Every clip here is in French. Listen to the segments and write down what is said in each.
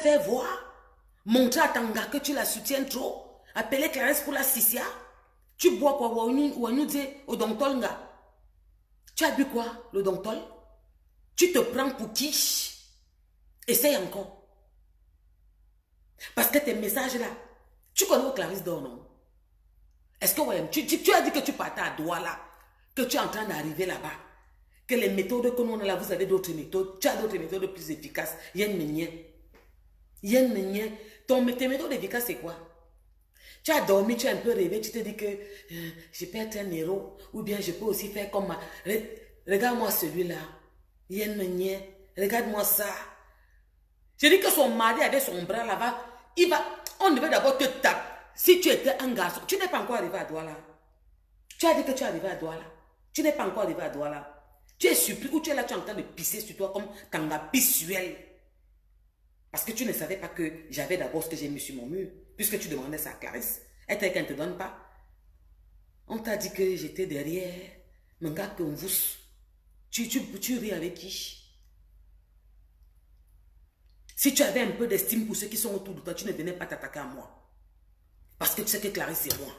faire voir, montrer à Tanga que tu la soutiens trop, appeler Clarisse pour la Sissia. Tu bois quoi? Ou nous dit au Dontolga. Tu as bu quoi, le Dontol? Tu te prends pour qui? Essaye encore. Parce que tes messages là, tu connais où Clarisse dort, non? Est-ce que ouais, tu as dit que tu partais à Douala, que tu es en train d'arriver là-bas, que les méthodes que nous on a là, vous avez d'autres méthodes, tu as d'autres méthodes plus efficaces. Yen menien. Tes méthodes efficaces, c'est quoi? Tu as dormi, tu as un peu rêvé, tu te dis que je peux être un héros, ou bien je peux aussi faire comme ma... Regarde-moi celui-là. Yen menien, regarde-moi ça. Je dis que son mari avait son bras là-bas, on devait d'abord te taper. Si tu étais un garçon, tu n'es pas encore arrivé à Douala. Tu as dit que tu es arrivé à Douala. Tu n'es pas encore arrivé à Douala. Tu es surpris ou tu es là, tu es en train de pisser sur toi comme Tanga Pissuel. Parce que tu ne savais pas que j'avais d'abord ce que j'ai mis sur mon mur. Puisque tu demandais ça à Clarisse. Et qu'elle ne te donne pas. On t'a dit que j'étais derrière. Mon gars, que vous. Tu ris avec qui? Si tu avais un peu d'estime pour ceux qui sont autour de toi, tu ne venais pas t'attaquer à moi. Parce que tu sais que Clarisse, c'est moi.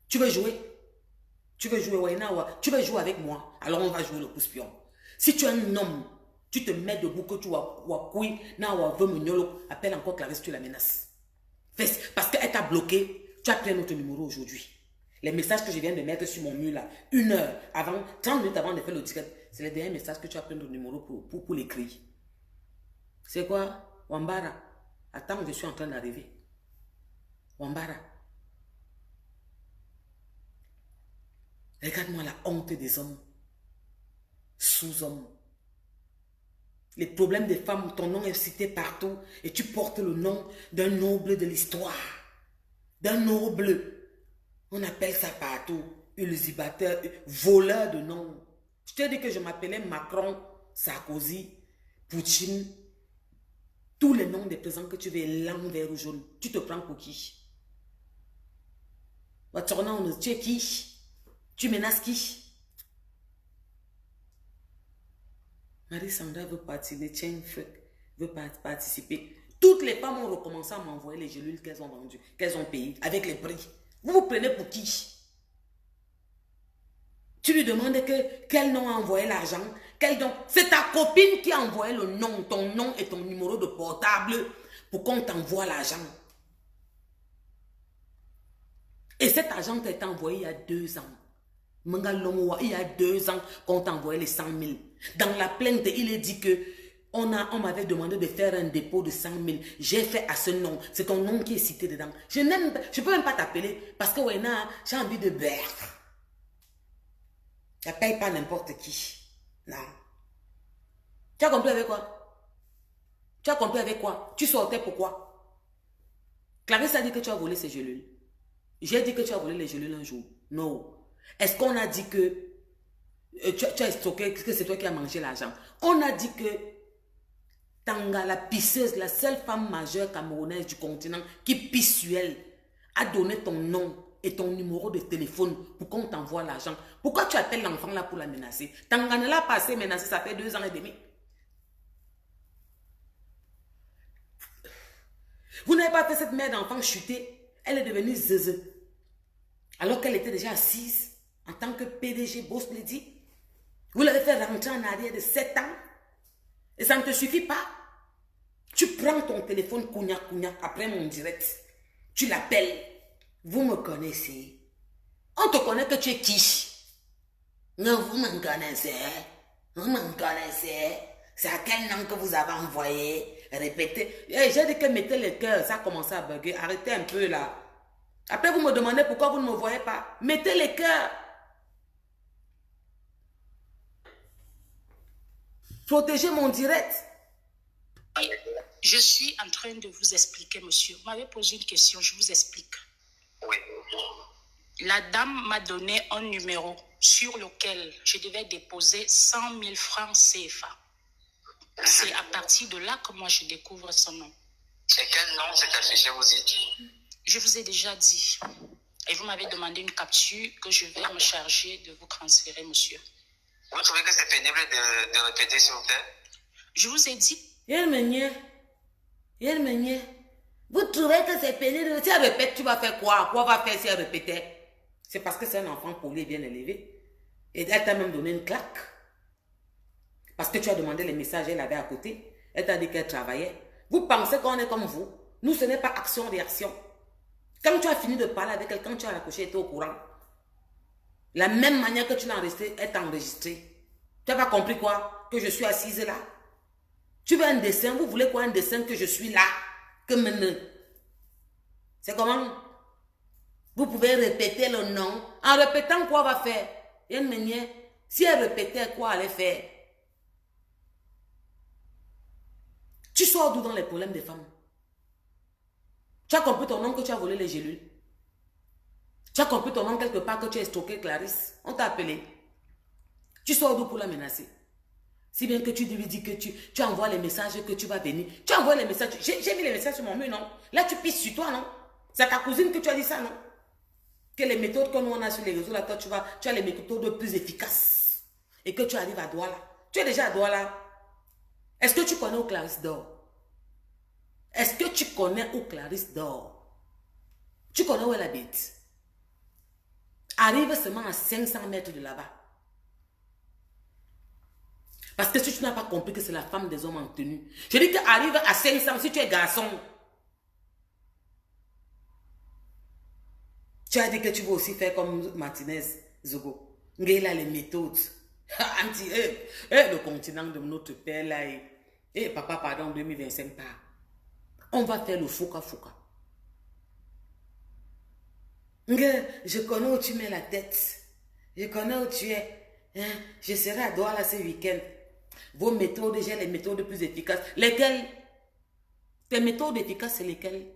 Tu veux jouer? Tu veux jouer Wainawa? Tu veux jouer avec moi? Alors on va jouer le pouce-pion. Si tu es un homme, tu te mets debout que tu wakoui, appelle encore Clarisse, tu la menaces. Parce qu'elle t'a bloqué, tu as pris notre numéro aujourd'hui. Les messages que je viens de mettre sur mon mur là, 1 heure avant, 30 minutes avant de faire le ticket, c'est les derniers messages que tu as pris notre numéro pour l'écrire. C'est quoi? Wambara. Attends, je suis en train d'arriver. Wambara. Regarde-moi la honte des hommes. Sous-hommes. Les problèmes des femmes, ton nom est cité partout et tu portes le nom d'un noble de l'histoire. D'un noble. On appelle ça partout. Usurpateur, voleur de noms. Je t'ai dit que je m'appelais Macron, Sarkozy, Poutine. Tous les noms des présidents que tu veux, l'an vert ou jaune. Tu te prends pour qui? Tu es qui? Tu menaces qui? Marie-Sandra veut participer. Toutes les femmes ont recommencé à m'envoyer les gélules qu'elles ont vendues, qu'elles ont payées, avec les prix. Vous vous prenez pour qui? Tu lui demandes quel nom a envoyé l'argent? C'est ta copine qui a envoyé le nom, ton nom et ton numéro de portable pour qu'on t'envoie l'argent. Et cet argent t'a été envoyé il y a 2 ans. Il y a 2 ans qu'on t'a envoyé les 100 000. Dans la plainte, il est dit que on m'avait demandé de faire un dépôt de 100 000. J'ai fait à ce nom. C'est ton nom qui est cité dedans. Je ne peux même pas t'appeler parce que j'ai envie de beurre. Tu ne payes pas n'importe qui. Non. Tu as compris avec quoi? Tu as compris avec quoi? Tu sortais pourquoi? Clarisse a dit que tu as volé ses gélules. J'ai dit que tu as volé les gélules un jour. Non. Est-ce qu'on a dit que tu as stocké, que c'est toi qui as mangé l'argent? On a dit que Tanga, la pisseuse, la seule femme majeure camerounaise du continent qui pisse sur elle, a donné ton nom et ton numéro de téléphone pour qu'on t'envoie l'argent. Pourquoi tu appelles l'enfant là pour la menacer? Tanga ne l'a pas assez menacé, ça fait 2 ans et demi. Vous n'avez pas fait cette mère d'enfant chuter. Elle est devenue zeze. Alors qu'elle était déjà assise en tant que PDG Boss Lady. Vous l'avez fait rentrer en arrière de 7 ans. Et ça ne te suffit pas. Tu prends ton téléphone Kounia après mon direct. Tu l'appelles. Vous me connaissez. On te connaît que tu es qui? Non, vous me connaissez. Vous me connaissez. C'est à quel nom que vous avez envoyé? Répétez. J'ai dit que mettez les cœurs. Ça a commencé à bugger. Arrêtez un peu là. Après, vous me demandez pourquoi vous ne me voyez pas. Mettez les cœurs. Protégez mon direct. Je suis en train de vous expliquer, monsieur. Vous m'avez posé une question, je vous explique. Oui. La dame m'a donné un numéro sur lequel je devais déposer 100 000 francs CFA. C'est à partir de là que moi je découvre son nom. Et quel nom s'est affiché, vous dites? Je vous ai déjà dit. Et vous m'avez demandé une capture que je vais me charger de vous transférer, monsieur. Vous trouvez que c'est pénible de répéter, s'il vous plaît? Je vous ai dit. Il Elle me dit, vous trouvez que c'est pénible? Si elle répète, tu vas faire quoi? Quoi va faire si elle répétait? C'est parce que c'est un enfant poli et bien élevé. Et elle t'a même donné une claque. Parce que tu as demandé les messages, elle avait à côté. Elle t'a dit qu'elle travaillait. Vous pensez qu'on est comme vous? Nous, ce n'est pas action-réaction. Quand tu as fini de parler avec elle, quand tu as raccroché, elle était au courant. La même manière que tu l'as enregistré, elle t'a enregistré. Tu n'as pas compris quoi? Que je suis assise là. Tu veux un dessin? Vous voulez quoi un dessin que je suis là? Que maintenant? C'est comment? Vous pouvez répéter le nom. En répétant quoi va faire? Il y a une manière. Si elle répétait, quoi elle allait faire? Tu sors d'où dans les problèmes des femmes? Tu as compris ton nom que tu as volé les gélules? Tu as compris ton nom quelque part que tu as estroqué Clarisse? On t'a appelé. Tu sors d'où pour la menacer? Si bien que tu lui dis que tu envoies les messages que tu vas venir. Tu envoies les messages. J'ai mis les messages sur mon mur, non? Là, tu pisses sur toi, non? C'est ta cousine que tu as dit ça, non? Que les méthodes que nous on a sur les réseaux, là, toi, tu as les méthodes plus efficaces. Et que tu arrives à Douala. Tu es déjà à Douala. Est-ce que tu connais où Clarisse dort? Est-ce que tu connais où Clarisse dort? Tu connais où elle habite? Arrive seulement à 500 mètres de là-bas. Parce que si tu n'as pas compris que c'est la femme des hommes en tenue. Je dis qu'arrive à 500 si tu es garçon. Tu as dit que tu veux aussi faire comme Martinez Zogo. Il a les méthodes. Le continent de notre père là. Et papa, pardon, 2025 pas. On va faire le fouca. Je connais où tu mets la tête. Je connais où tu es. Je serai à Douala ce week-end. Vos méthodes, j'ai les méthodes plus efficaces. Lesquelles? Tes méthodes efficaces, c'est lesquelles?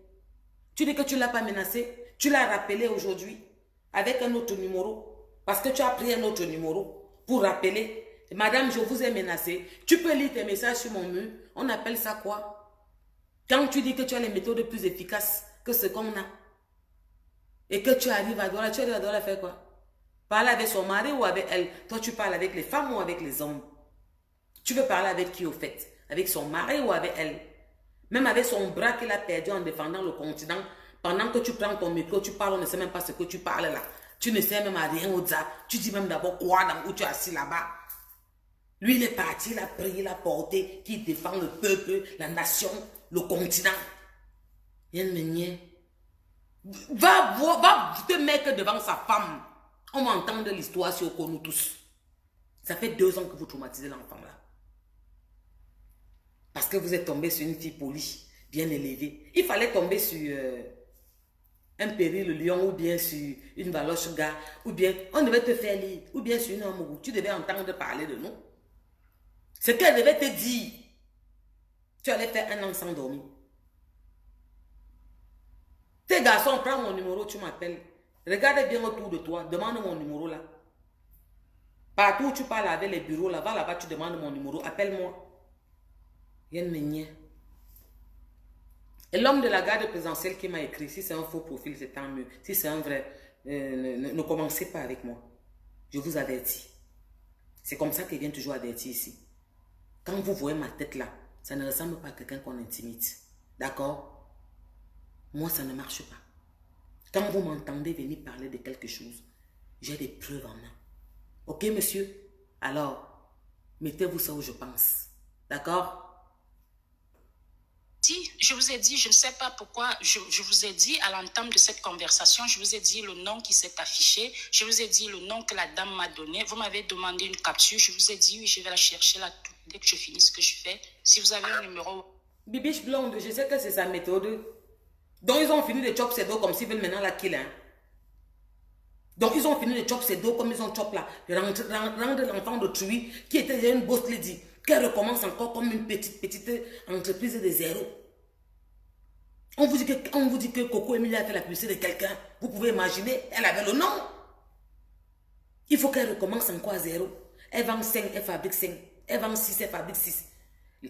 Tu dis que tu ne l'as pas menacé. Tu l'as rappelé aujourd'hui avec un autre numéro. Parce que tu as pris un autre numéro pour rappeler. Madame, je vous ai menacé. Tu peux lire tes messages sur mon mur. On appelle ça quoi? Quand tu dis que tu as les méthodes plus efficaces que ce qu'on a. Et que tu arrives à Douala, tu arrives à Douala faire quoi? Parler avec son mari ou avec elle? Toi, tu parles avec les femmes ou avec les hommes? Tu veux parler avec qui au fait? Avec son mari ou avec elle? Même avec son bras qu'il a perdu en défendant le continent. Pendant que tu prends ton micro, tu parles, on ne sait même pas ce que tu parles là. Tu ne sais même à rien au za. Tu dis même d'abord quoi dans où tu es assis là-bas. Lui, il est parti, il a pris, il a porté, qui défend le peuple, la nation, le continent. Il y a une manière. Va te mettre devant sa femme. On va entendre l'histoire sur nous tous. Ça fait 2 ans que vous traumatisez l'enfant là. Parce que vous êtes tombé sur une fille polie, bien élevée. Il fallait tomber sur un péril le lion ou bien sur une valoche gars. Ou bien on devait te faire lire. Ou bien sur une homme. Tu devais entendre parler de nous. Ce qu'elle devait te dire. Tu allais faire un an sans dormir. Tes garçons, prends mon numéro, tu m'appelles. Regarde bien autour de toi, demande mon numéro là. Partout où tu parles avec les bureaux, là, va là-bas, tu demandes mon numéro, appelle-moi. Il y a une manière. Et l'homme de la garde présidentielle qui m'a écrit, si c'est un faux profil, c'est tant mieux. Si c'est un vrai, ne commencez pas avec moi. Je vous avertis. C'est comme ça qu'il vient toujours avertir ici. Quand vous voyez ma tête là, ça ne ressemble pas à quelqu'un qu'on intimide. D'accord? Moi, ça ne marche pas. Quand vous m'entendez venir parler de quelque chose, j'ai des preuves en main. Ok, monsieur? Alors, mettez-vous ça où je pense. D'accord? Je vous ai dit, je ne sais pas pourquoi, je vous ai dit à l'entame de cette conversation, je vous ai dit le nom qui s'est affiché, je vous ai dit le nom que la dame m'a donné. Vous m'avez demandé une capture, je vous ai dit oui, je vais la chercher là dès que je finis ce que je fais. Si vous avez un numéro... Bibiche blonde, je sais que c'est sa méthode. Donc ils ont fini de chop ses dos comme s'ils veulent maintenant la kill. Hein? Donc ils ont fini de chop ses dos comme ils ont chop là. Rendre l'enfant d'autrui qui était déjà une boss lady, qu'elle recommence encore comme une petite entreprise de zéro. On vous dit que Coco Emilia a fait la publicité de quelqu'un. Vous pouvez imaginer, elle avait le nom. Il faut qu'elle recommence encore à zéro. Elle vend 5, elle fabrique 5. Elle vend 6, elle fabrique 6.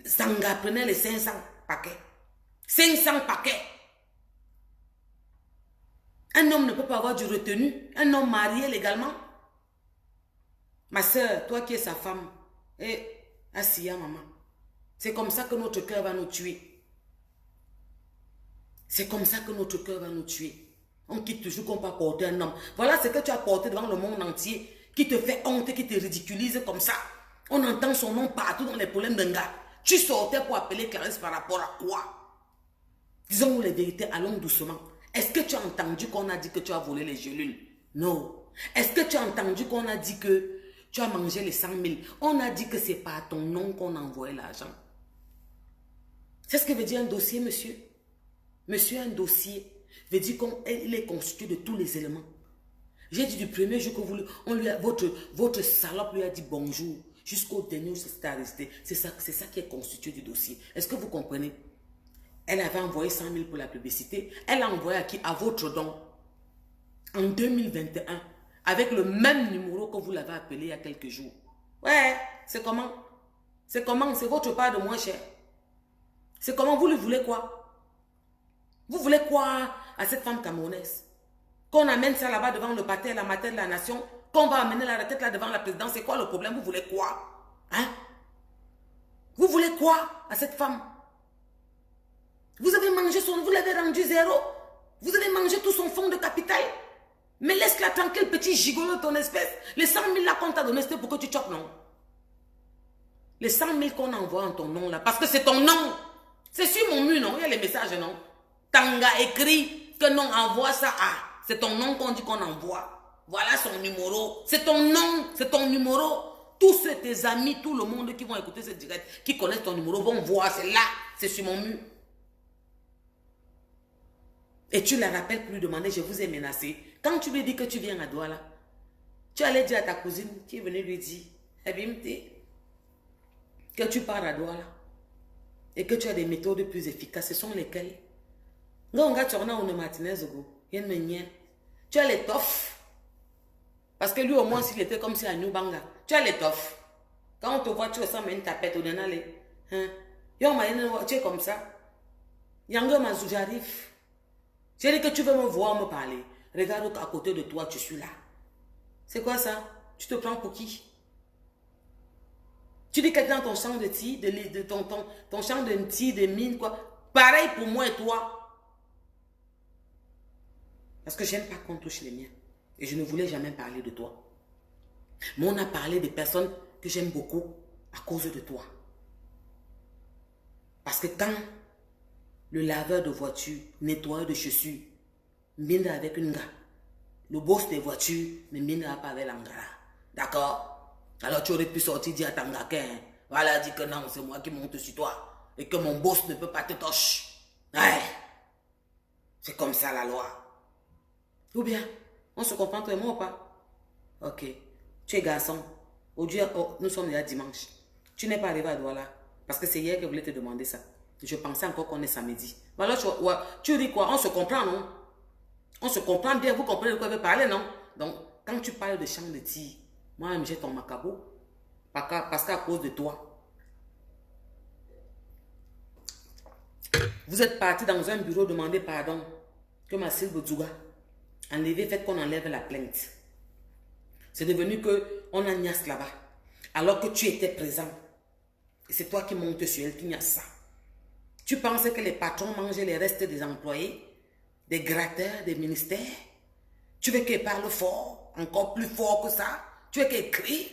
Sanga prenait les 500 paquets. 500 paquets. Un homme ne peut pas avoir du retenu. Un homme marié légalement. Ma soeur, toi qui es sa femme, Assia, maman. C'est comme ça que notre cœur va nous tuer. C'est comme ça que notre cœur va nous tuer. On quitte toujours qu'on peut porter un homme. Voilà ce que tu as porté devant le monde entier, qui te fait honte, qui te ridiculise comme ça. On entend son nom partout dans les problèmes d'un gars. Tu sortais pour appeler Clarisse par rapport à quoi? Disons-nous les vérités, allons doucement. Est-ce que tu as entendu qu'on a dit que tu as volé les gélules? Non. Est-ce que tu as entendu qu'on a dit que tu as mangé les 100 000? On a dit que c'est par ton nom qu'on a envoyé l'argent. C'est ce que veut dire un dossier, monsieur. Monsieur, un dossier veut dire qu'il est constitué de tous les éléments. J'ai dit du premier jour que votre salope lui a dit bonjour, jusqu'au dernier jour, c'est resté. C'est ça qui est constitué du dossier. Est-ce que vous comprenez? Elle avait envoyé 100 000 pour la publicité. Elle a envoyé à qui? À votre don. En 2021. Avec le même numéro que vous l'avez appelé il y a quelques jours. Ouais, c'est comment? C'est comment? C'est votre part de moins cher. C'est comment? Vous lui voulez quoi? Vous voulez quoi à cette femme camerounaise? Qu'on amène ça là-bas devant le pater, la mater de la nation, qu'on va amener la tête là devant la présidence, c'est quoi le problème? Vous voulez quoi? Hein? Vous voulez quoi à cette femme? Vous avez mangé vous l'avez rendu zéro. Vous avez mangé tout son fonds de capital. Mais laisse-la tranquille, petit gigolo de ton espèce. Les 100 000 là qu'on t'a donné, c'était pour que tu chopes, non? Les 100 000 qu'on envoie en ton nom là, parce que c'est ton nom. C'est sur mon mur, non? Il y a les messages, non? Tanga écrit que non, envoie ça à. C'est ton nom qu'on dit qu'on envoie. Voilà son numéro. C'est ton nom, c'est ton numéro. Tous tes amis, tout le monde qui vont écouter ce direct, qui connaissent ton numéro, vont voir. C'est là, c'est sur mon mur. Et tu la rappelles pour lui demander, je vous ai menacé. Quand tu lui dis que tu viens à Douala, tu allais dire à ta cousine qui est venue lui dire, Ebimte, que tu pars à Douala et que tu as des méthodes plus efficaces. Ce sont lesquelles? Tu as l'étoffe. Parce que lui, au moins, s'il était comme si à New Banga, tu as l'étoffe. Quand on te voit, tu ressembles à une tapette au denale. Tu es comme ça. J'arrive. J'ai dit que tu veux me voir, me parler. Regarde à côté de toi, tu suis là. C'est quoi ça? Tu te prends pour qui? Tu dis que dans ton champ de tir, ton champ de tir, de mine, quoi. Pareil pour moi et toi. Parce que j'aime pas qu'on touche les miens. Et je ne voulais jamais parler de toi. Mais on a parlé des personnes que j'aime beaucoup à cause de toi. Parce que quand le laveur de voiture, nettoyeur de chaussures, mine avec une gars, le boss des voitures ne minera pas avec l'angara. D'accord? Alors tu aurais pu sortir dire à ton gars, voilà, dis que non, c'est moi qui monte sur toi. Et que mon boss ne peut pas te toucher. Ouais. C'est comme ça la loi. Ou bien, on se comprend toi et moi ou pas? Ok. Tu es garçon. Aujourd'hui, nous sommes déjà dimanche. Tu n'es pas arrivé à Douala. Parce que c'est hier que je voulais te demander ça. Je pensais encore qu'on est samedi. Alors, tu dis quoi? On se comprend, non? On se comprend bien. Vous comprenez de quoi je veux parler, non? Donc, quand tu parles de champ de tir, moi-même, j'ai ton macabo. Parce qu'à cause de toi. Vous êtes parti dans un bureau demander pardon. Que ma Sylve Djouga enlevé, fait qu'on enlève la plainte. C'est devenu qu'on a niasse là-bas. Alors que tu étais présent. Et c'est toi qui montes sur elle, qui niasse ça. Tu pensais que les patrons mangeaient les restes des employés, des gratteurs, des ministères? Tu veux qu'elle parle fort, encore plus fort que ça? Tu veux qu'elle crie?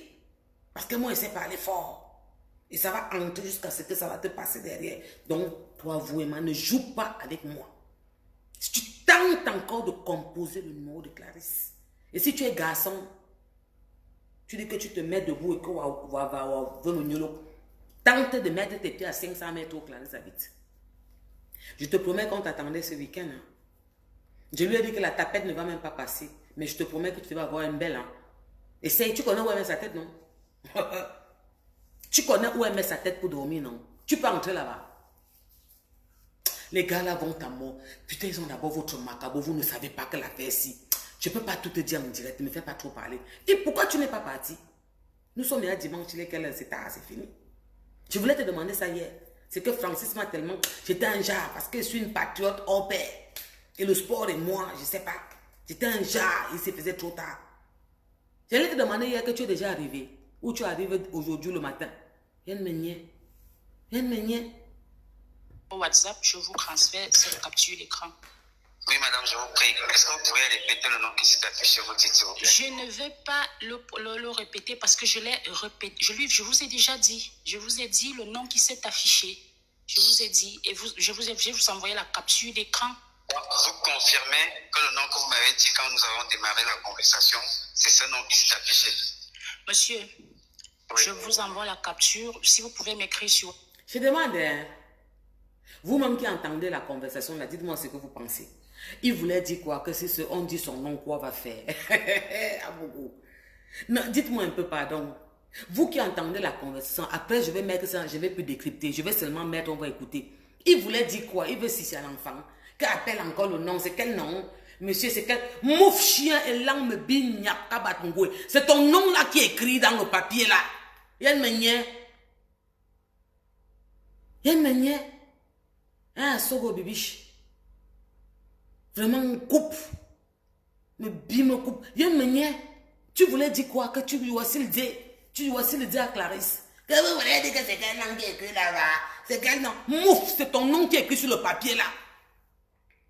Parce que moi, je sais parler fort. Et ça va entrer jusqu'à ce que ça va te passer derrière. Donc, toi, vraiment, ne joue pas avec moi. Si tu tentes encore de composer le numéro de Clarisse, et si tu es garçon, tu dis que tu te mets debout et que tente de mettre tes pieds à 500 mètres où Clarisse habite. Je te promets qu'on t'attendait ce week-end. Hein. Je lui ai dit que la tapette ne va même pas passer. Mais je te promets que tu vas avoir une belle. Hein. Essaye, tu connais où elle met sa tête, non? Tu connais où elle met sa tête pour dormir, non? Tu peux entrer là-bas. Les gars là vont à mort. Putain, ils ont d'abord votre macabo. Vous ne savez pas que l'affaire si. Je ne peux pas tout te dire en direct. Ne me fais pas trop parler. Et pourquoi tu n'es pas parti? Nous sommes déjà dimanche. C'est tard, c'est fini. Je voulais te demander ça hier. C'est que Francis m'a tellement... J'étais un genre parce que je suis une patriote hors pair. Et le sport et moi, je ne sais pas. J'étais un genre. Il se faisait trop tard. J'allais te demander hier que tu es déjà arrivé. Ou tu arrives aujourd'hui le matin. Viens me nier. Viens me nier. WhatsApp, je vous transfère cette capture d'écran. Oui, madame, je vous prie. Est-ce que vous pouvez répéter le nom qui s'est affiché, vous dites, s'il vous plaît? Je ne vais pas le répéter parce que je l'ai répété. Je vous ai déjà dit. Je vous ai dit le nom qui s'est affiché. Je vous ai dit. Et je vous envoyé la capture d'écran. Vous confirmez que le nom que vous m'avez dit quand nous avons démarré la conversation, c'est ce nom qui s'est affiché? Monsieur, Oui. je vous envoie la capture. Si vous pouvez m'écrire sur... Je demande, hein, vous-même qui entendez la conversation, là, dites-moi ce que vous pensez. Il voulait dire quoi? Que si on dit son nom, quoi va faire? Non, dites-moi un peu, pardon. Vous qui entendez la conversation, après je vais mettre ça, je vais plus décrypter, je vais seulement mettre, on va écouter. Il voulait dire quoi? Il veut si c'est à l'enfant. Qui appelle encore le nom, c'est quel nom? Monsieur, c'est quel... Mouf chien et langue bignac kabatungwe. C'est ton nom là qui est écrit dans le papier là. Yann Meunier. Yann Meunier. Hein, Sogo Bibiche. Vraiment, on coupe. Me coupe. Yann Meunier. Tu voulais dire quoi? Que tu lui aussi le dire. Tu lui aussi le dire à Clarisse. Que vous voulez dire que c'est quel nom qui est écrit là-bas? C'est quel nom? Mouf, c'est ton nom qui est écrit sur le papier là.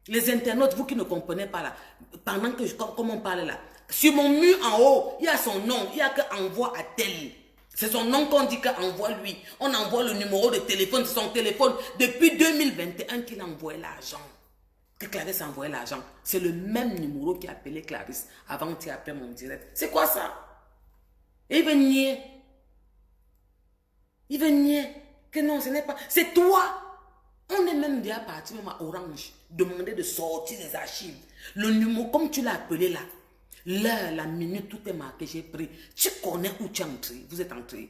Les internautes, vous qui ne comprenez pas là, pendant que comme on parle là, sur mon mur en haut, il y a son nom, il y a que envoie à tel. C'est son nom qu'on dit qu'envoie lui. On envoie le numéro de téléphone, c'est son téléphone. Depuis 2021 qu'il envoie l'argent. Que Clarisse a envoyé l'argent. C'est le même numéro qui a appelé Clarisse avant qu'il appelle mon direct. C'est quoi ça? Et il veut nier. Il veut nier. Que non, ce n'est pas. C'est toi. On est même déjà parti même à Orange. Demander de sortir les archives. Le numéro, comme tu l'as appelé là. L'heure, la minute, tout est marqué, j'ai pris. Tu connais où tu es entré. Vous êtes entré.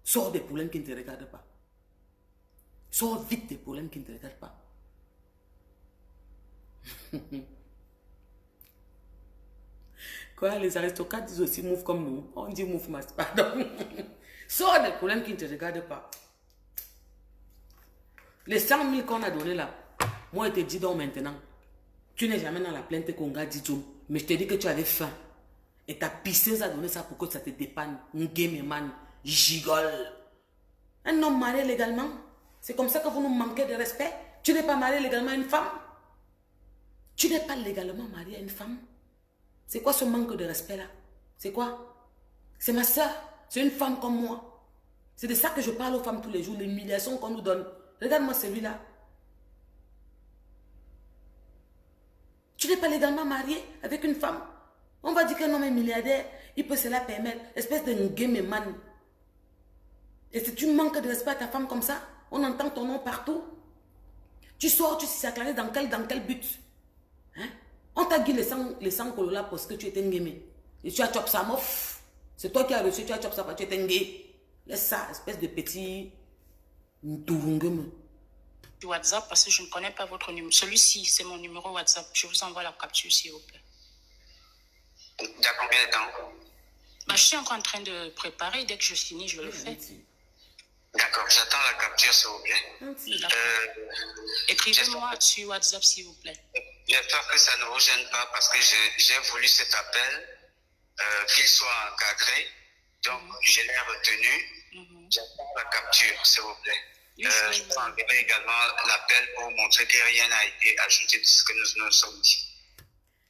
Sors des problèmes qui ne te regardent pas. Sors vite des problèmes qui ne te regardent pas. Quoi, les aristocrates disent aussi move comme nous. On dit move, pardon. Sors des problèmes qui ne te regardent pas. Les 100 000 qu'on a donné là, moi je te dis donc maintenant, tu n'es jamais dans la plainte Konga Didjom, mais je te dis que tu avais faim. Et ta pisseuse a donné ça pour que ça te dépanne. Ngeme man, gigole. Un homme marié légalement, c'est comme ça que vous nous manquez de respect. Tu n'es pas marié légalement à une femme. Tu n'es pas légalement marié à une femme. C'est quoi ce manque de respect là? C'est quoi? C'est ma soeur, c'est une femme comme moi. C'est de ça que je parle aux femmes tous les jours, l'humiliation qu'on nous donne. Regarde-moi celui-là. Tu n'es pas légalement marié avec une femme. On va dire qu'un homme est milliardaire, il peut se la permettre. Espèce de game man. Et si tu manques de respect à ta femme comme ça, on entend ton nom partout. Tu sors, tu s'acclares dans quel but? Hein? On t'a dit les 100 cololas parce que tu étais ngémé. Et tu as chop ça, mof. C'est toi qui as reçu, tu as chop ça parce que tu étais ngé. Laisse ça, espèce de petit... WhatsApp parce que je ne connais pas votre numéro. Celui-ci, c'est mon numéro WhatsApp. Je vous envoie la capture, s'il vous plaît. Il y a combien de temps? Bah, je suis encore en train de préparer. Dès que je finis, je le fais. D'accord, j'attends la capture, s'il vous plaît. Écrivez-moi sur WhatsApp, s'il vous plaît. J'espère que ça ne vous gêne pas parce que j'ai voulu cet appel, qu'il soit encadré. Donc, je l'ai retenu. J'attends la capture, s'il vous plaît. Oui, je peux enlever également l'appel pour montrer que rien n'a été ajouté de ce que nous nous sommes dit.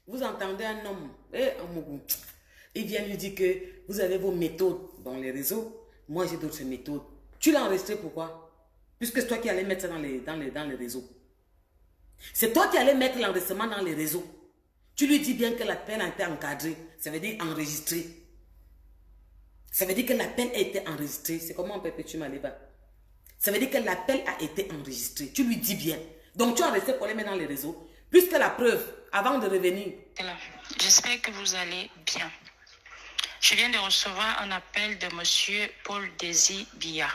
Vous entendez un homme, il vient lui dire que vous avez vos méthodes dans les réseaux. Moi, j'ai d'autres méthodes. Tu l'as enregistré pourquoi? Puisque c'est toi qui allais mettre ça dans les réseaux. C'est toi qui allais mettre l'enregistrement dans les réseaux. Tu lui dis bien que l'appel a été encadré. Ça veut dire enregistré. Ça veut dire que l'appel a été enregistré. C'est comment on perpétue ma débat. Ça veut dire que l'appel a été enregistré. Tu lui dis bien. Donc tu as resté pour les mettre dans les réseaux. Puisque la preuve, avant de revenir. J'espère que vous allez bien. Je viens de recevoir un appel de monsieur Paul Désir Bia.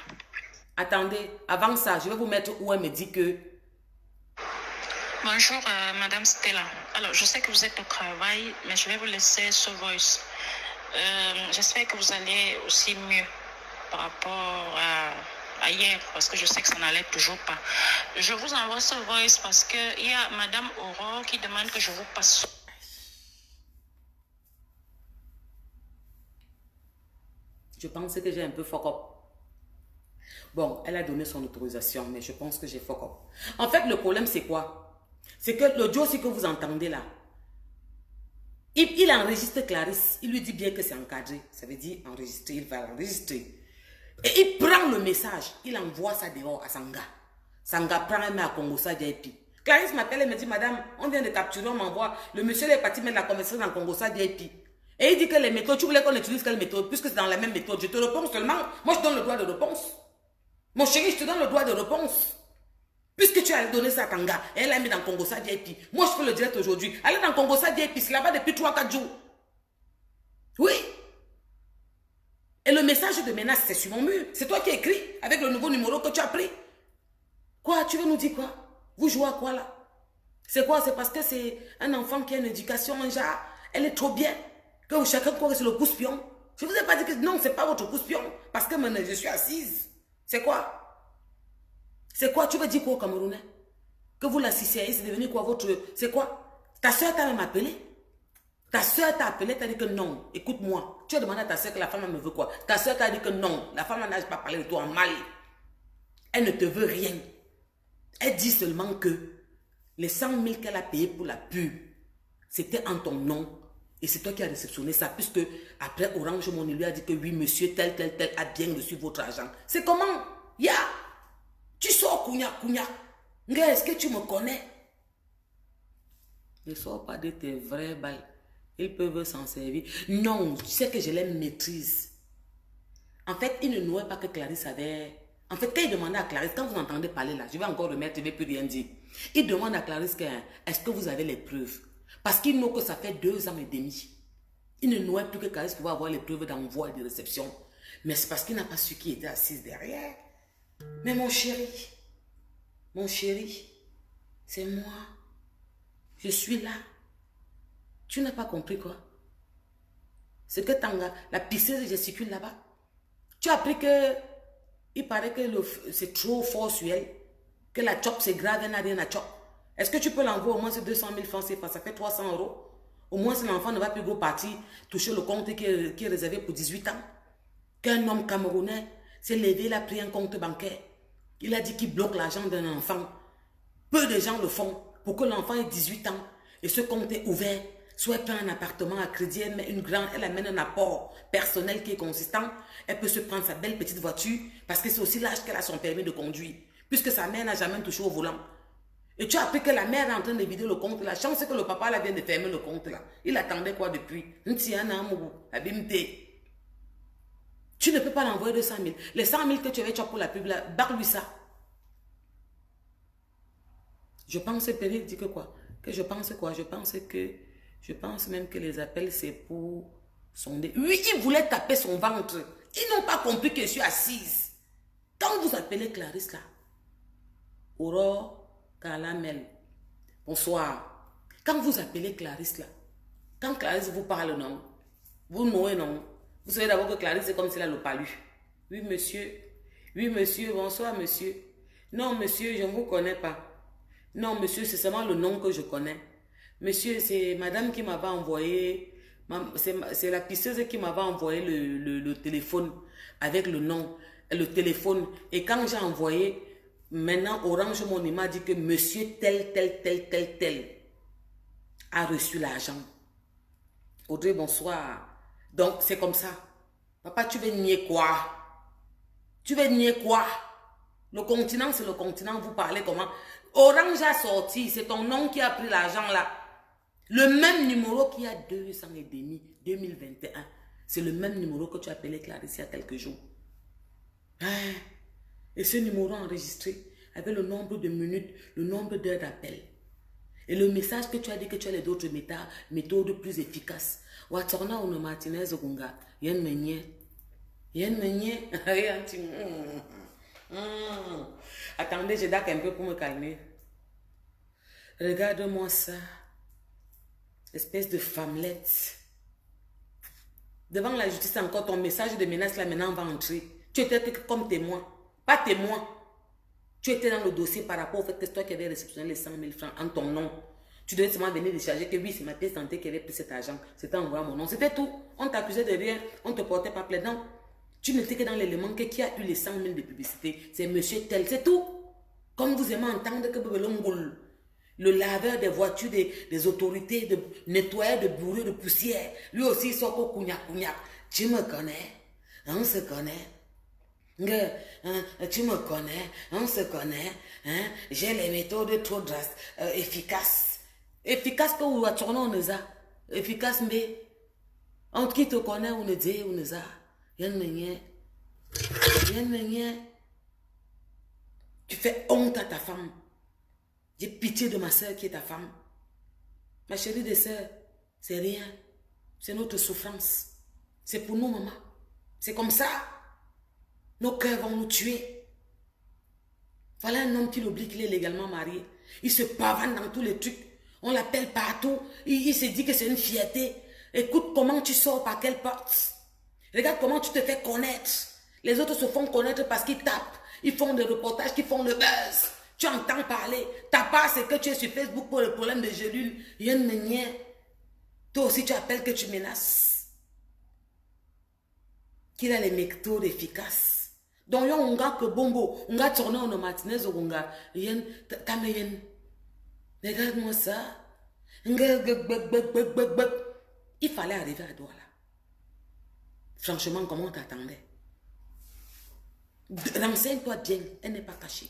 Attendez, avant ça, je vais vous mettre où elle me dit que... Bonjour, madame Stella. Alors, je sais que vous êtes au travail, mais je vais vous laisser ce voice. J'espère que vous allez aussi mieux par rapport à hier, parce que je sais que ça n'allait toujours pas. Je vous envoie ce voice parce qu'il y a madame Aurore qui demande que je vous passe. Je pense que j'ai un peu fuck up. Bon, elle a donné son autorisation, mais je pense que j'ai fuck up. En fait, le problème, c'est quoi? C'est que l'audio aussi que vous entendez là, il enregistre Clarisse. Il lui dit bien que c'est encadré. Ça veut dire enregistrer, il va l'enregistrer. Et il prend le message, il envoie ça dehors à Sanga. Sanga prend et met à Congosa DIP. Clarisse m'appelle et me dit, madame, on vient de capturer, on m'envoie. Le monsieur est parti mettre la conversation dans Congosa DIP. Et il dit que les méthodes, tu voulais qu'on utilise quelle méthode? Puisque c'est dans la même méthode. Je te réponds seulement. Moi, je donne le droit de réponse. Mon chéri, je te donne le droit de réponse. Puisque tu as donné ça à Kanga, et elle l'a mis dans Congosa DIP. Moi, je peux le direct aujourd'hui. Elle est dans Congosa DIP, c'est là-bas depuis 3-4 jours. Oui. Et le message de menace, c'est sur mon mur. C'est toi qui as écrit avec le nouveau numéro que tu as pris. Quoi? Tu veux nous dire quoi? Vous jouez à quoi là? C'est quoi? C'est parce que c'est un enfant qui a une éducation, un genre, elle est trop bien. Que chacun croit que c'est le pouce-pion. Je ne vous ai pas dit que non, ce n'est pas votre pouce-pion. Parce que maintenant, je suis assise. C'est quoi? C'est quoi? Tu veux dire quoi au Camerounais? Que vous l'assistez, c'est devenu quoi votre... C'est quoi? Ta soeur t'a même appelé? Ta soeur t'a appelé, t'a dit que non. Écoute-moi. Tu as demandé à ta soeur que la femme me veut quoi? Ta soeur t'a dit que non. La femme n'a pas parlé de toi en mal. Elle ne te veut rien. Elle dit seulement que les 100 000 qu'elle a payé pour la pub, c'était en ton nom. Et c'est toi qui as réceptionné ça. Puisque après Orange Money lui a dit que oui, monsieur, tel a bien reçu votre argent. C'est comment? Ya! Tu sors Kounia. Est-ce que tu me connais? Ne sors pas de tes vraies balles. Ils peuvent s'en servir. Non, tu sais que je les maîtrise. En fait, il ne nouait pas que Clarisse avait... En fait, quand il demandait à Clarisse, quand vous entendez parler là, je vais encore remettre, je ne vais plus rien dire. Il demande à Clarisse que, est-ce que vous avez les preuves? Parce qu'il n'a que ça fait 2 ans et demi. Il ne nouait plus que Clarisse pouvait avoir les preuves d'envoi et de réception. Mais c'est parce qu'il n'a pas su qui était assise derrière. Mais mon chéri, c'est moi. Je suis là. Tu n'as pas compris quoi? C'est que la pisseuse gesticule là-bas. Tu as appris que il paraît que c'est trop fort sur elle. Que la chop c'est grave, elle n'a rien à chop. Est-ce que tu peux l'envoyer au moins 200 000 francs CFA? Ça fait 300 €. Au moins si l'enfant ne va plus partir toucher le compte qui est réservé pour 18 ans. Qu'un homme camerounais s'est levé, il a pris un compte bancaire. Il a dit qu'il bloque l'argent d'un enfant. Peu de gens le font pour que l'enfant ait 18 ans et ce compte est ouvert. Soit elle prend un appartement à crédit, elle amène un apport personnel qui est consistant. Elle peut se prendre sa belle petite voiture parce que c'est aussi l'âge qu'elle a son permis de conduire. Puisque sa mère n'a jamais touché au volant. Et tu as appris que la mère est en train de vider le compte. La chance c'est que le papa là vient de fermer le compte là. Il attendait quoi depuis? Tu ne peux pas l'envoyer 200 000. Les 100 000 que tu avais pour la pub là, barre-lui ça. Je pense, Péri dit que quoi? Que je pense quoi? Je pense même que les appels, c'est pour sonder. Oui, il voulait taper son ventre. Ils n'ont pas compris que je suis assise. Quand vous appelez Clarisse là, Aurore Calamel, bonsoir. Quand vous appelez Clarisse là, quand Clarisse vous parle non, vous noez non, vous savez d'abord que Clarisse c'est comme si elle a le palu. Oui monsieur, bonsoir monsieur. Non monsieur, je ne vous connais pas. Non monsieur, c'est seulement le nom que je connais. Monsieur, c'est madame qui m'avait envoyé, c'est la pisseuse qui m'avait envoyé le téléphone avec le nom, le téléphone. Et quand j'ai envoyé, maintenant Orange Money m'a dit que monsieur tel a reçu l'argent. Audrey, bonsoir. Donc c'est comme ça. Papa, tu veux nier quoi? Tu veux nier quoi? Le continent, c'est le continent, vous parlez comment? Orange a sorti, c'est ton nom qui a pris l'argent là. Le même numéro qu'il y a 2 ans et demi, 2021. C'est le même numéro que tu as appelé Clarisse il y a quelques jours. Et ce numéro enregistré avec le nombre de minutes, le nombre d'heures d'appel. Et le message que tu as dit que tu as les autres méthodes plus efficaces. Watsona ou no Martinez Gunga, yen menye. Attendez, je dac un peu pour me calmer. Regarde-moi ça. Espèce de femmelette. Devant la justice, encore ton message de menace là maintenant va entrer. Tu étais comme témoin. Pas témoin. Tu étais dans le dossier par rapport au fait que c'est toi qui avais réceptionné les 100 000 francs en ton nom. Tu devais seulement venir décharger que oui, c'est ma pièce santé qui avait pris cet argent. C'était en mon nom. C'était tout. On t'accusait de rien. On ne te portait pas plainte. Non. Tu n'étais que dans l'élément que qui a eu les 100 000 de publicité. C'est monsieur tel, c'est tout. Comme vous aimez entendre que le laveur des voitures des autorités, de nettoyeur de bureaux de poussière, lui aussi il sort au cognac. Tu me connais, on se connaît. Tu me connais, on se connaît. Hein? J'ai les méthodes trop efficaces. Efficaces que vous voyez, on les a. Efficaces, mais entre qui te connaît, on les dit, on les a. Tu fais honte à ta femme. J'ai pitié de ma soeur qui est ta femme. Ma chérie de soeur, c'est rien. C'est notre souffrance. C'est pour nous, maman. C'est comme ça. Nos cœurs vont nous tuer. Voilà un homme qui l'oublie qu'il est légalement marié. Il se pavane dans tous les trucs. On l'appelle partout. Il se dit que c'est une fierté. Écoute comment tu sors par quelle porte. Regarde comment tu te fais connaître. Les autres se font connaître parce qu'ils tapent. Ils font des reportages qui font le buzz. Tu entends parler. Ta part, c'est que tu es sur Facebook pour le problème de gelule. Toi aussi, tu appelles que tu menaces. Qu'il a les méthodes efficaces. Donc, il y a un gars que bongo. Un gars tourné en matinée, un gars. Regarde-moi ça. Il fallait arriver à Douala. Franchement, comment t'attendais? Renseigne-toi bien, elle n'est pas cachée.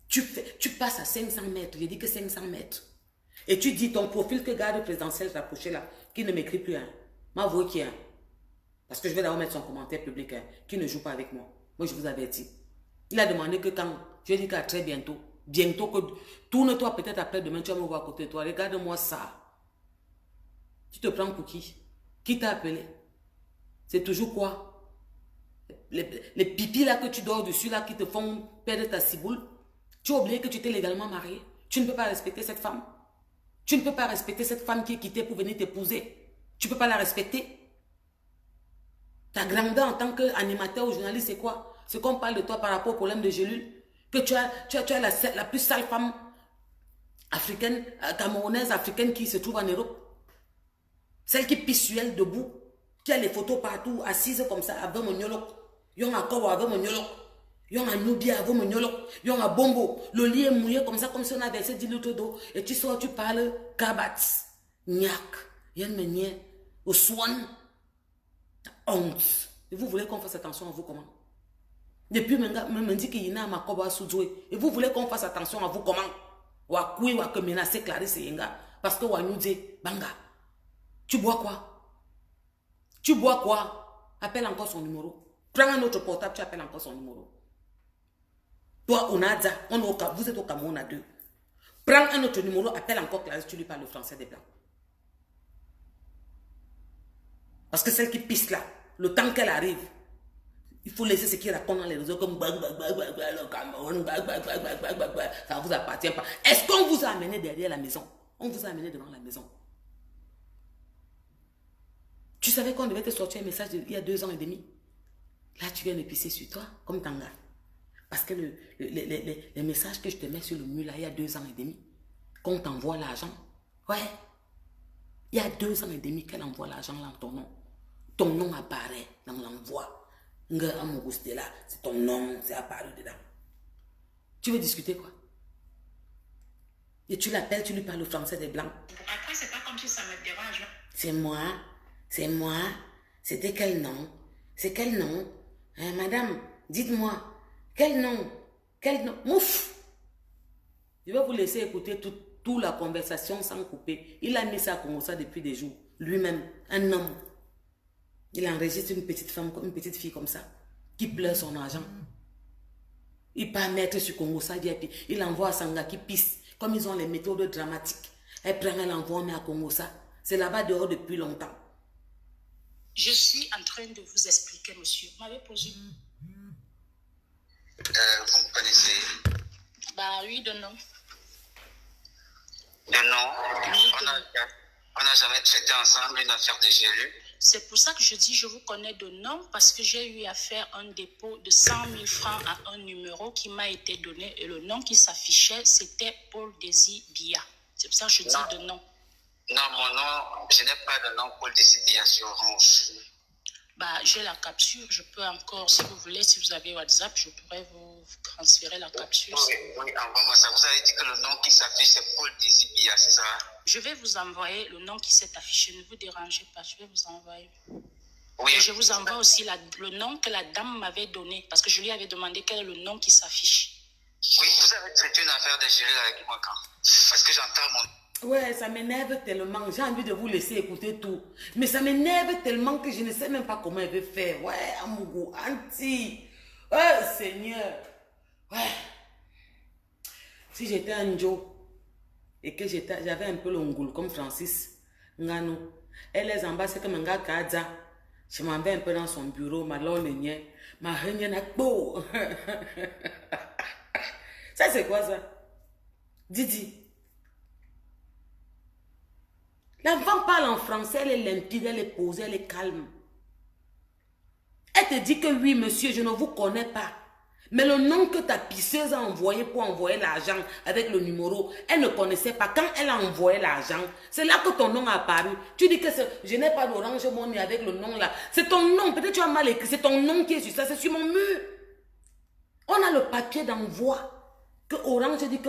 Tu passes à 500 mètres, j'ai dit que 500 mètres. Et tu dis ton profil que garde présidentiel rapproché là, qui ne m'écrit plus, hein. M'avoue qui est. Parce que je vais d'abord mettre son commentaire public, hein, qui ne joue pas avec moi. Moi, je vous avertis. Il a demandé que quand, je lui ai dit qu'à très bientôt, que tourne-toi peut-être après demain, tu vas me voir à côté de toi. Regarde-moi ça. Tu te prends pour qui? Qui t'a appelé? C'est toujours quoi? Les pipis là que tu dors dessus là qui te font perdre ta ciboule. Tu as oublié que tu étais légalement marié. Tu ne peux pas respecter cette femme. Tu ne peux pas respecter cette femme qui est quittée pour venir t'épouser. Tu ne peux pas la respecter. Ta grandeur en tant qu'animateur ou journaliste, c'est quoi? C'est qu'on parle de toi par rapport au problème de gelule. Que tu as la plus sale femme africaine, camerounaise, africaine qui se trouve en Europe. Celle qui pisse sur elle debout. Qui a les photos partout, assise comme ça, avec mon nyolo. Yon a kobo avec mon nyolo. Yon a nubia avec mon nyolo. Yon a bombo. Le lit est mouillé comme ça, comme si on avait versé 10 litres d'eau. Et tu sors, tu parles, kabats, nyak, yen menye, au swan. Honte. Et vous voulez qu'on fasse attention à vous comment? Depuis, me dit qu'il y a ma kobo à soudoué. Et vous voulez qu'on fasse attention à vous comment? Ou à quoi, ou à que menacer Clarisse et Yenga. Parce que ou à nous dire, banga. Tu bois quoi? Tu bois quoi? Appelle encore son numéro. Prends un autre portable, tu appelles encore son numéro. Toi, Onaza, vous êtes au Cameroun à 2. Prends un autre numéro, appelle encore Clarisse, tu lui parles le français des Blancs. Parce que celle qui pisse là, le temps qu'elle arrive, il faut laisser ce qui raconte dans les réseaux comme le Cameroun, ça ne vous appartient pas. Est-ce qu'on vous a amené derrière la maison? On vous a amené devant la maison. Tu savais qu'on devait te sortir un message il y a 2 ans et demi. Là, tu viens de pisser sur toi, comme Tanga. Parce que les messages que je te mets sur le mur, là, il y a 2 ans et demi, qu'on t'envoie l'argent. Ouais. Il y a 2 ans et demi qu'elle envoie l'argent là en ton nom. Ton nom apparaît dans l'envoi. Là, c'est ton nom, c'est apparu dedans. Tu veux discuter quoi? Et tu l'appelles, tu lui parles le français des Blancs. Après, c'est pas comme si ça me dérange. C'est moi. C'était quel nom? C'est quel nom? Madame, dites-moi. Quel nom? Mouf! Je vais vous laisser écouter toute la conversation sans couper. Il a mis ça comme ça depuis des jours. Lui-même, un homme. Il enregistre une petite fille comme ça, qui pleure son argent. Il part mettre sur Congo ça, il envoie à Sanga qui pisse. Comme ils ont les méthodes dramatiques. Elle prend, elle envoie, mais à Congo ça. C'est là-bas dehors depuis longtemps. Je suis en train de vous expliquer, monsieur. Vous m'avez posé. Vous me connaissez? Bah oui, de nom. De nom? On n'a jamais traité ensemble une affaire de gelule. C'est pour ça que je dis je vous connais de nom, parce que j'ai eu à faire un dépôt de 100 000 francs à un numéro qui m'a été donné et le nom qui s'affichait, c'était Paul Désir Bia. C'est pour ça que je dis de nom. Non, mon nom, je n'ai pas de nom Paul Désir Bia sur Orange. Bah, j'ai la capture, je peux encore, si vous voulez, si vous avez WhatsApp, je pourrais vous transférer la capture. Oui, oui, envoie-moi ça. Vous avez dit que le nom qui s'affiche, c'est Paul Désibia, c'est ça? Je vais vous envoyer le nom qui s'est affiché. Ne vous dérangez pas, je vais vous envoyer. Oui. Et je vous envoie aussi le nom que la dame m'avait donné, parce que je lui avais demandé quel est le nom qui s'affiche. Oui, vous avez traité une affaire de gelée avec moi quand? Parce que j'entends mon... Ouais, ça m'énerve tellement. J'ai envie de vous laisser écouter tout. Mais ça m'énerve tellement que je ne sais même pas comment elle veut faire. Ouais, Amougou, Anti. Oh, Seigneur. Ouais. Si j'étais un Joe et que j'avais un peu le ngoul comme Francis Ngano, elle les embasse comme un gars Kaza. Je m'en vais un peu dans son bureau, ma longue ma reine beau. Ça, c'est quoi ça? Didi. L'enfant parle en français, elle est limpide, elle est posée, elle est calme. Elle te dit que oui, monsieur, je ne vous connais pas. Mais le nom que ta pisseuse a envoyé pour envoyer l'argent avec le numéro, elle ne connaissait pas. Quand elle a envoyé l'argent, c'est là que ton nom a apparu. Tu dis que je n'ai pas d'Orange Money avec le nom là. C'est ton nom, peut-être tu as mal écrit, c'est ton nom qui est sur ça, c'est sur mon mur. On a le papier d'envoi que Orange dit que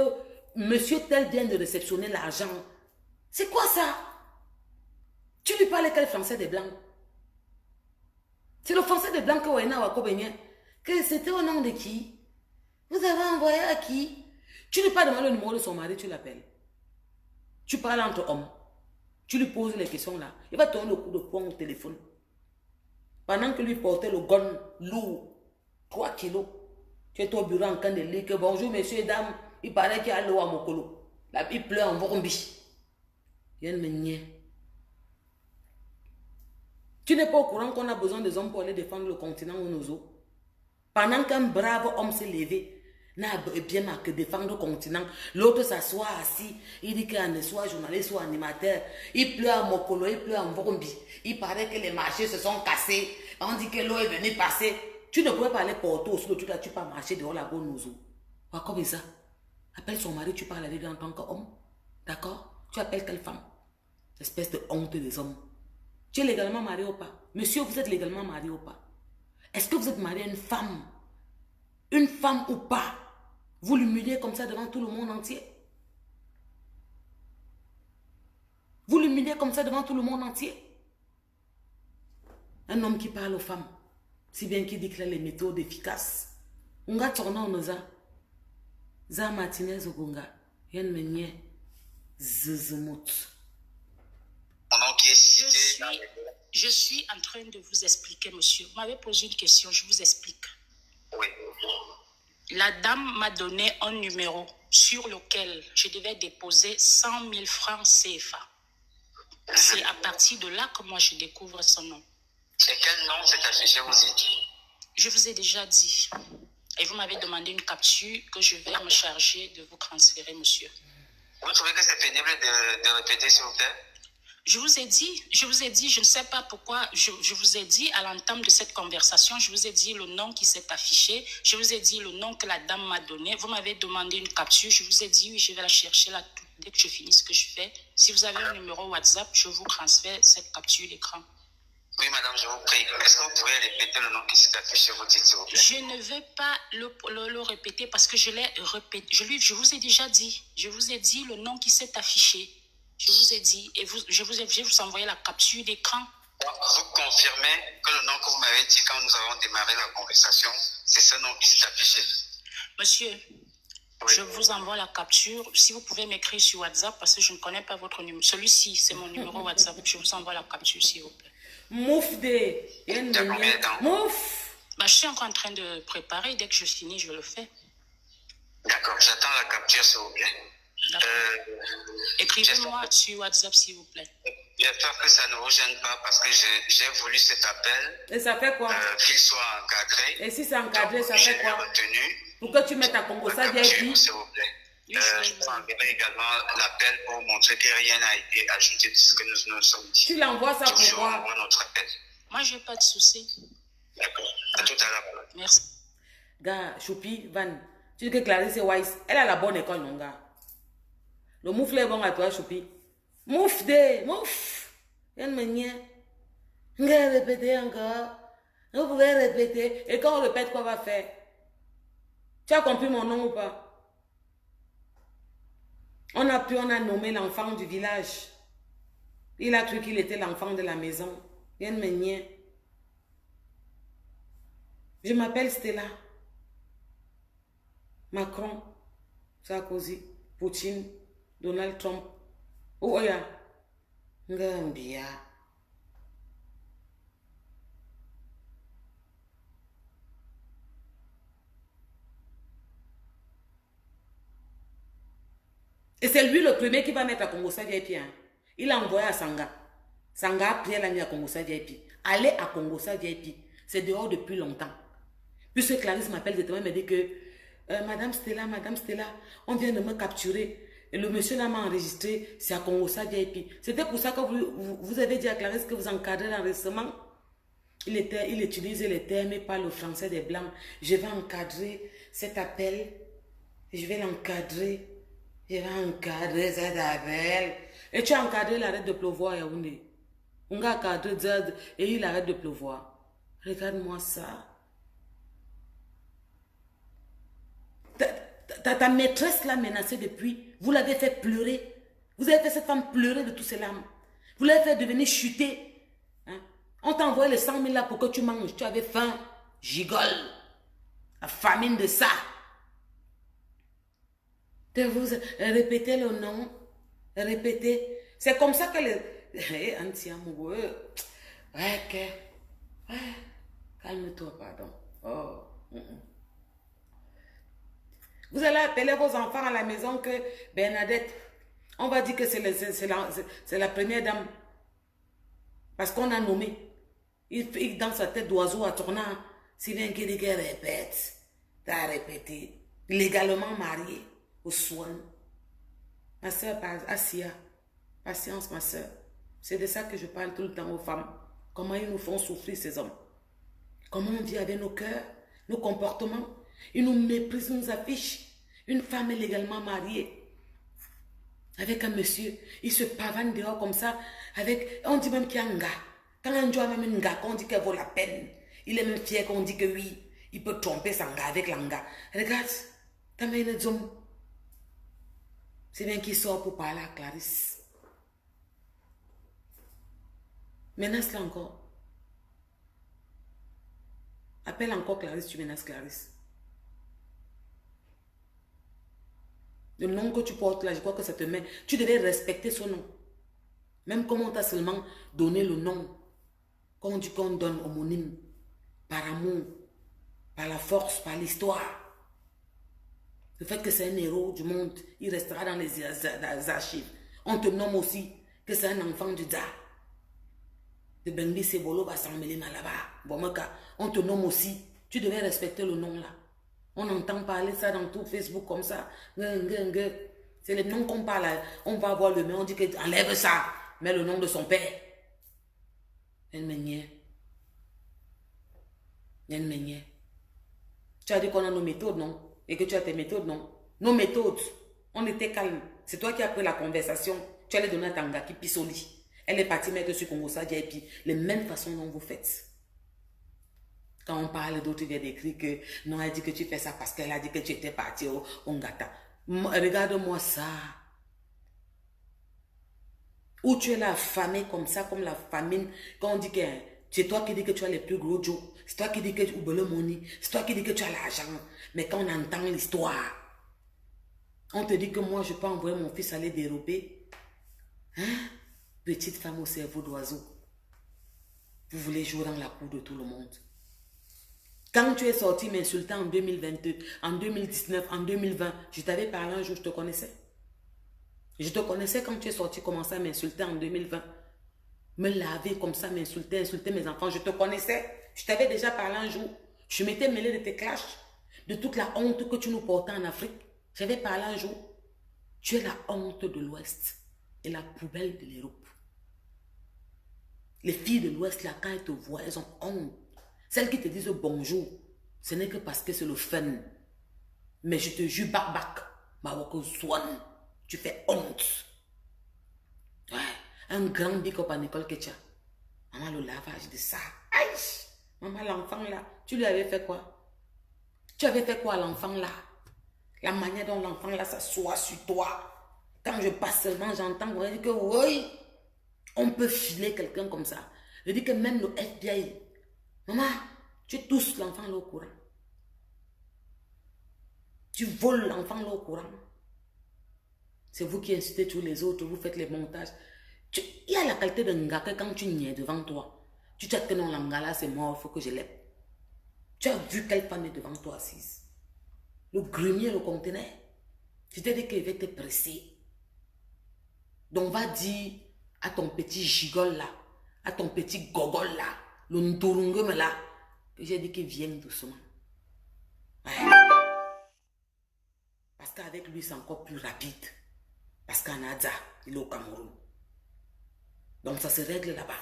monsieur tel vient de réceptionner l'argent. C'est quoi ça? Tu lui parlais quel français des blancs? C'est le français des blancs que Wena Wakobenye. Que c'était au nom de qui? Vous avez envoyé à qui? Tu lui parles demandé le numéro de son mari, tu l'appelles. Tu parles entre hommes. Tu lui poses les questions là. Il va te donner le coup de poing au téléphone. Pendant que lui portait le gun lourd, 3 kilos. Tu es au bureau en train de lire que bonjour messieurs et dames, il paraît qu'il y a l'eau à Mokolo. Là, il pleure en Vorombi. Il y a une manière. Tu n'es pas au courant qu'on a besoin des hommes pour aller défendre le continent ou nos eaux. Pendant qu'un brave homme s'est levé, n'a bien marqué défendre le continent, l'autre s'assoit assis, il dit qu'il est soit journaliste, soit animateur, il pleure à Mokolo, il pleure en Vorombi. Il paraît que les marchés se sont cassés, on dit que l'eau est venue passer. Tu ne pourrais pas aller porter aussi le truc là, tu peux marcher dehors là-bas nos eaux. Comme ça, appelle son mari, tu parles avec lui en tant qu'homme. D'accord? Tu appelles quelle femme? Espèce de honte des hommes. Tu es légalement marié ou pas? Monsieur, vous êtes légalement marié ou pas? Est-ce que vous êtes marié à une femme? Une femme ou pas? Vous l'humiliez comme ça devant tout le monde entier? Vous l'humiliez comme ça devant tout le monde entier? Un homme qui parle aux femmes, si bien qu'il dit qu'il a les méthodes efficaces. On va tourner en ça. Za Martinez Ogunga. Yen menye. Zuzumut. Je suis en train de vous expliquer, monsieur. Vous m'avez posé une question, je vous explique. Oui. La dame m'a donné un numéro sur lequel je devais déposer 100 000 francs CFA. C'est à partir de là que moi je découvre son nom. Et quel nom s'est affiché, vous dites? Je vous ai déjà dit. Et vous m'avez demandé une capture que je vais me charger de vous transférer, monsieur. Vous trouvez que c'est pénible de répéter, s'il vous plaît? Je vous ai dit, je ne sais pas pourquoi, je vous ai dit à l'entame de cette conversation, je vous ai dit le nom qui s'est affiché, je vous ai dit le nom que la dame m'a donné, vous m'avez demandé une capture, je vous ai dit oui, je vais la chercher là dès que je finis ce que je fais. Si vous avez un numéro WhatsApp, je vous transfère cette capture d'écran. Oui, madame, je vous prie. Est-ce que vous pouvez répéter le nom qui s'est affiché, vous dites, s'il vous plaît? Je ne vais pas le répéter parce que je l'ai répété. Je vous ai déjà dit. Je vous ai dit le nom qui s'est affiché. Je vous ai dit. Et je vais vous envoyer la capture d'écran. Vous confirmez que le nom que vous m'avez dit quand nous avons démarré la conversation, c'est ce nom qui s'est affiché? Monsieur, oui. Je vous envoie la capture. Si vous pouvez m'écrire sur WhatsApp parce que je ne connais pas votre numéro. Celui-ci, c'est mon numéro WhatsApp. Je vous envoie la capture, s'il vous plaît. Mouf de. Mouf. Bah, je suis encore en train de préparer. Dès que je finis, je le fais. D'accord, j'attends la capture, s'il vous plaît. Écrivez-moi sur WhatsApp, s'il vous plaît. J'espère que ça ne vous gêne pas parce que j'ai voulu cet appel. Et ça fait quoi? Qu'il soit encadré. Et si c'est encadré, donc, ça fait quoi? Retenu. Pourquoi tu mets ta Congo ça vient qui? S'il vous plaît. Je vous enverrai également l'appel pour montrer que rien n'a été ajouté de ce que nous sommes dit. Tu l'envoies ça pour quoi? Moi, je n'ai pas de souci. D'accord. À tout à l'heure. Merci. Gars, Choupi, Van, tu dis que Clarisse est wise. Elle a la bonne école, mon gars. Le moufle est bon à toi, Choupi. Mouf de, mouf. Yann Meunier. Nga répéter encore. Vous pouvez répéter. Et quand on répète, quoi va faire? Tu as compris mon nom ou pas? On a nommé l'enfant du village. Il a cru qu'il était l'enfant de la maison. Viens me nier. Je m'appelle Stella. Macron, Sarkozy, Poutine, Donald Trump. Oh, ya. Gambia. Et c'est lui le premier qui va mettre à Congo-Sa VIP. Hein. Il a envoyé à Sanga. Sanga a pris la mis à Congo-Sa VIP. Aller à Congo-Sa VIP. C'est dehors depuis longtemps. Puisque Clarisse m'appelle directement et me dit que Madame Stella, on vient de me capturer. Et le monsieur là m'a enregistré, c'est à Congo-Sa VIP. C'était pour ça que vous avez dit à Clarisse que vous encadrez l'enregistrement. Il utilisait les termes et pas le français des Blancs. Je vais encadrer cet appel. Je vais l'encadrer. Je vais encadrer cet appel. Et tu as encadré l'arrêt de pleuvoir, Yaoundé. On a encadré Zed et il arrête de pleuvoir. Regarde-moi ça. Ta maîtresse l'a menacée depuis. Vous l'avez fait pleurer. Vous avez fait cette femme pleurer de toutes ses larmes. Vous l'avez fait devenir chuter. Hein? On t'a envoyé les 100 000 là pour que tu manges. Tu avais faim. Gigole. La famine de ça. De vous répétez le nom. Répétez. C'est comme ça que les... Anti-amoureux. Ouais, ok. Ouais. Calme-toi, pardon. Oh. Vous allez appeler vos enfants à la maison que Bernadette, on va dire que c'est la première dame. Parce qu'on a nommé. Il dans sa tête d'oiseau à tournant. Si bien qu'il dit qu'elle répète. T'as répété. Légalement marié au soin. Ma soeur, Assia. Patience, ma soeur. C'est de ça que je parle tout le temps aux femmes. Comment ils nous font souffrir, ces hommes. Comment on vit avec nos cœurs, nos comportements. Ils nous méprisent, nous affichent. Une femme est légalement mariée avec un monsieur. Il se pavane dehors comme ça. On dit même qu'il y a un gars. Quand un jour même un gars, on dit qu'elle vaut la peine. Il est même fier qu'on dit que oui, il peut tromper son gars avec l'anga. Regarde, ta main est zoom. C'est bien qu'il sort pour parler à Clarisse. Menace-la encore. Appelle encore Clarisse, tu menaces Clarisse. Le nom que tu portes là, je crois que ça te met. Tu devais respecter son nom. Même comme on t'a seulement donné le nom. Quand on dit qu'on donne homonyme. Par amour. Par la force, par l'histoire. Le fait que c'est un héros du monde, il restera dans les archives. On te nomme aussi que c'est un enfant du Dza. De Bengli Sebolo va s'en mêler là-bas. On te nomme aussi. Tu devais respecter le nom là. On entend parler ça dans tout Facebook comme ça. C'est le nom qu'on parle. On va voir le nom, on dit que enlève ça. Mets le nom de son père. Elle me niait. Elle me niait. Tu as dit qu'on a nos méthodes, non? Et que tu as tes méthodes, non? Nos méthodes. On était calme. C'est toi qui as pris la conversation. Tu allais donner à Tanga qui pisse au lit. Elle est partie mettre sur Congo-Sa et puis les mêmes façons dont vous faites. Quand on parle d'autres, il vient d'écrire que non, elle dit que tu fais ça parce qu'elle a dit que tu étais parti au Ngata. Regarde-moi ça. Où tu es là affamé comme ça, comme la famine. Quand on dit que c'est toi qui dis que tu as les plus gros Joe. C'est toi qui dis que tu as le money. C'est toi qui dis que tu as l'argent. Mais quand on entend l'histoire, on te dit que moi, je peux envoyer mon fils aller dérober. Hein? Petite femme au cerveau d'oiseau. Vous voulez jouer dans la cour de tout le monde. Quand tu es sorti m'insulter en 2022, en 2019, en 2020, je t'avais parlé un jour, je te connaissais. Je te connaissais quand tu es sorti commencer à m'insulter en 2020. Me laver comme ça, m'insulter, insulter mes enfants. Je te connaissais. Je t'avais déjà parlé un jour. Je m'étais mêlé de tes clashs, de toute la honte que tu nous portais en Afrique. J'avais parlé un jour. Tu es la honte de l'Ouest et la poubelle de l'Europe. Les filles de l'Ouest, là, quand elles te voient, elles ont honte. Celles qui te disent bonjour, ce n'est que parce que c'est le fun. Mais je te jure, Mawako Swan, tu fais honte. Ouais, un grand big up à Nicole Ketcha. Maman, le lavage de ça. Aïe, Maman, l'enfant là, tu lui avais fait quoi? Tu avais fait quoi à l'enfant là? La manière dont l'enfant là s'assoit sur toi. Quand je passe seulement, j'entends qu'on dit que oui, on peut filer quelqu'un comme ça. Je dis que même le FBI, maman, tu tousses l'enfant là au courant. Tu voles l'enfant là au courant. C'est vous qui incitez tous les autres, vous faites les montages. Il y a la qualité de nga que quand tu niais devant toi, tu te dis que non, la nga là c'est mort, il faut que je l'aide. Tu as vu quelle femme est devant toi assise. Le grenier, le conteneur. Tu t'es dit qu'il va te presser. Donc va dire à ton petit gigole là, à ton petit gogol là, le ntourungum là, que j'ai dit qu'il vienne doucement. Ouais. Parce qu'avec lui c'est encore plus rapide. Parce qu'en Adza, il est au Cameroun. Donc ça se règle là-bas.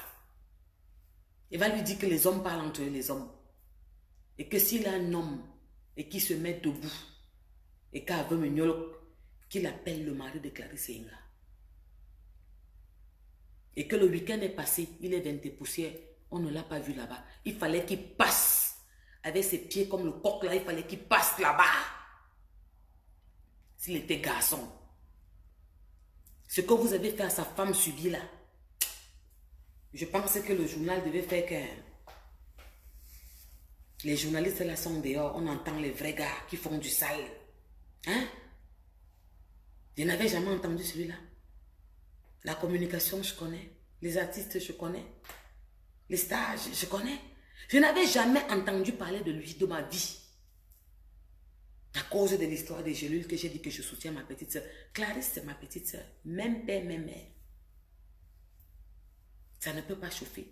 Il va lui dire que les hommes parlent entre eux, les hommes. Et que s'il a un homme et qu'il se met debout, et qu'à Mignolo, qu'il appelle le mari de Clarisse Inga. Et que le week-end est passé, il est 20 poussières, on ne l'a pas vu là-bas. Il fallait qu'il passe avec ses pieds comme le coq là, il fallait qu'il passe là-bas. S'il était garçon. Ce que vous avez fait à sa femme subie là, je pense que le journal devait faire que les journalistes là sont dehors, on entend les vrais gars qui font du sale. Hein? Je n'avais jamais entendu celui-là. La communication, je connais. Les artistes, je connais. Les stages, je connais. Je n'avais jamais entendu parler de lui, de ma vie. À cause de l'histoire des gélules que j'ai dit que je soutiens ma petite soeur. Clarisse, c'est ma petite soeur. Même père, même mère. Ça ne peut pas chauffer.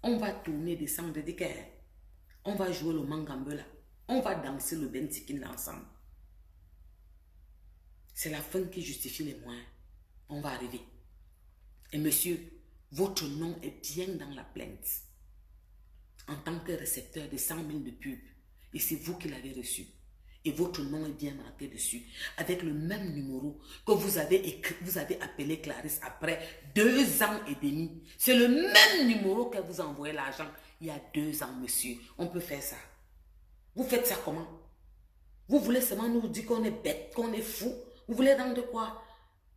On va tourner, descendre, dire on va jouer le mangambela. On va danser le bentikin ensemble. C'est la fin qui justifie les moyens. On va arriver. Et monsieur, votre nom est bien dans la plainte. En tant que récepteur de 100 000 de pub. Et c'est vous qui l'avez reçu. Et votre nom est bien marqué dessus. Avec le même numéro que vous avez écrit, vous avez appelé Clarisse après 2 ans et demi. C'est le même numéro que vous envoyez l'argent il y a 2 ans, monsieur. On peut faire ça. Vous faites ça comment? Vous voulez seulement nous dire qu'on est bête, qu'on est fou? Vous voulez rendre quoi?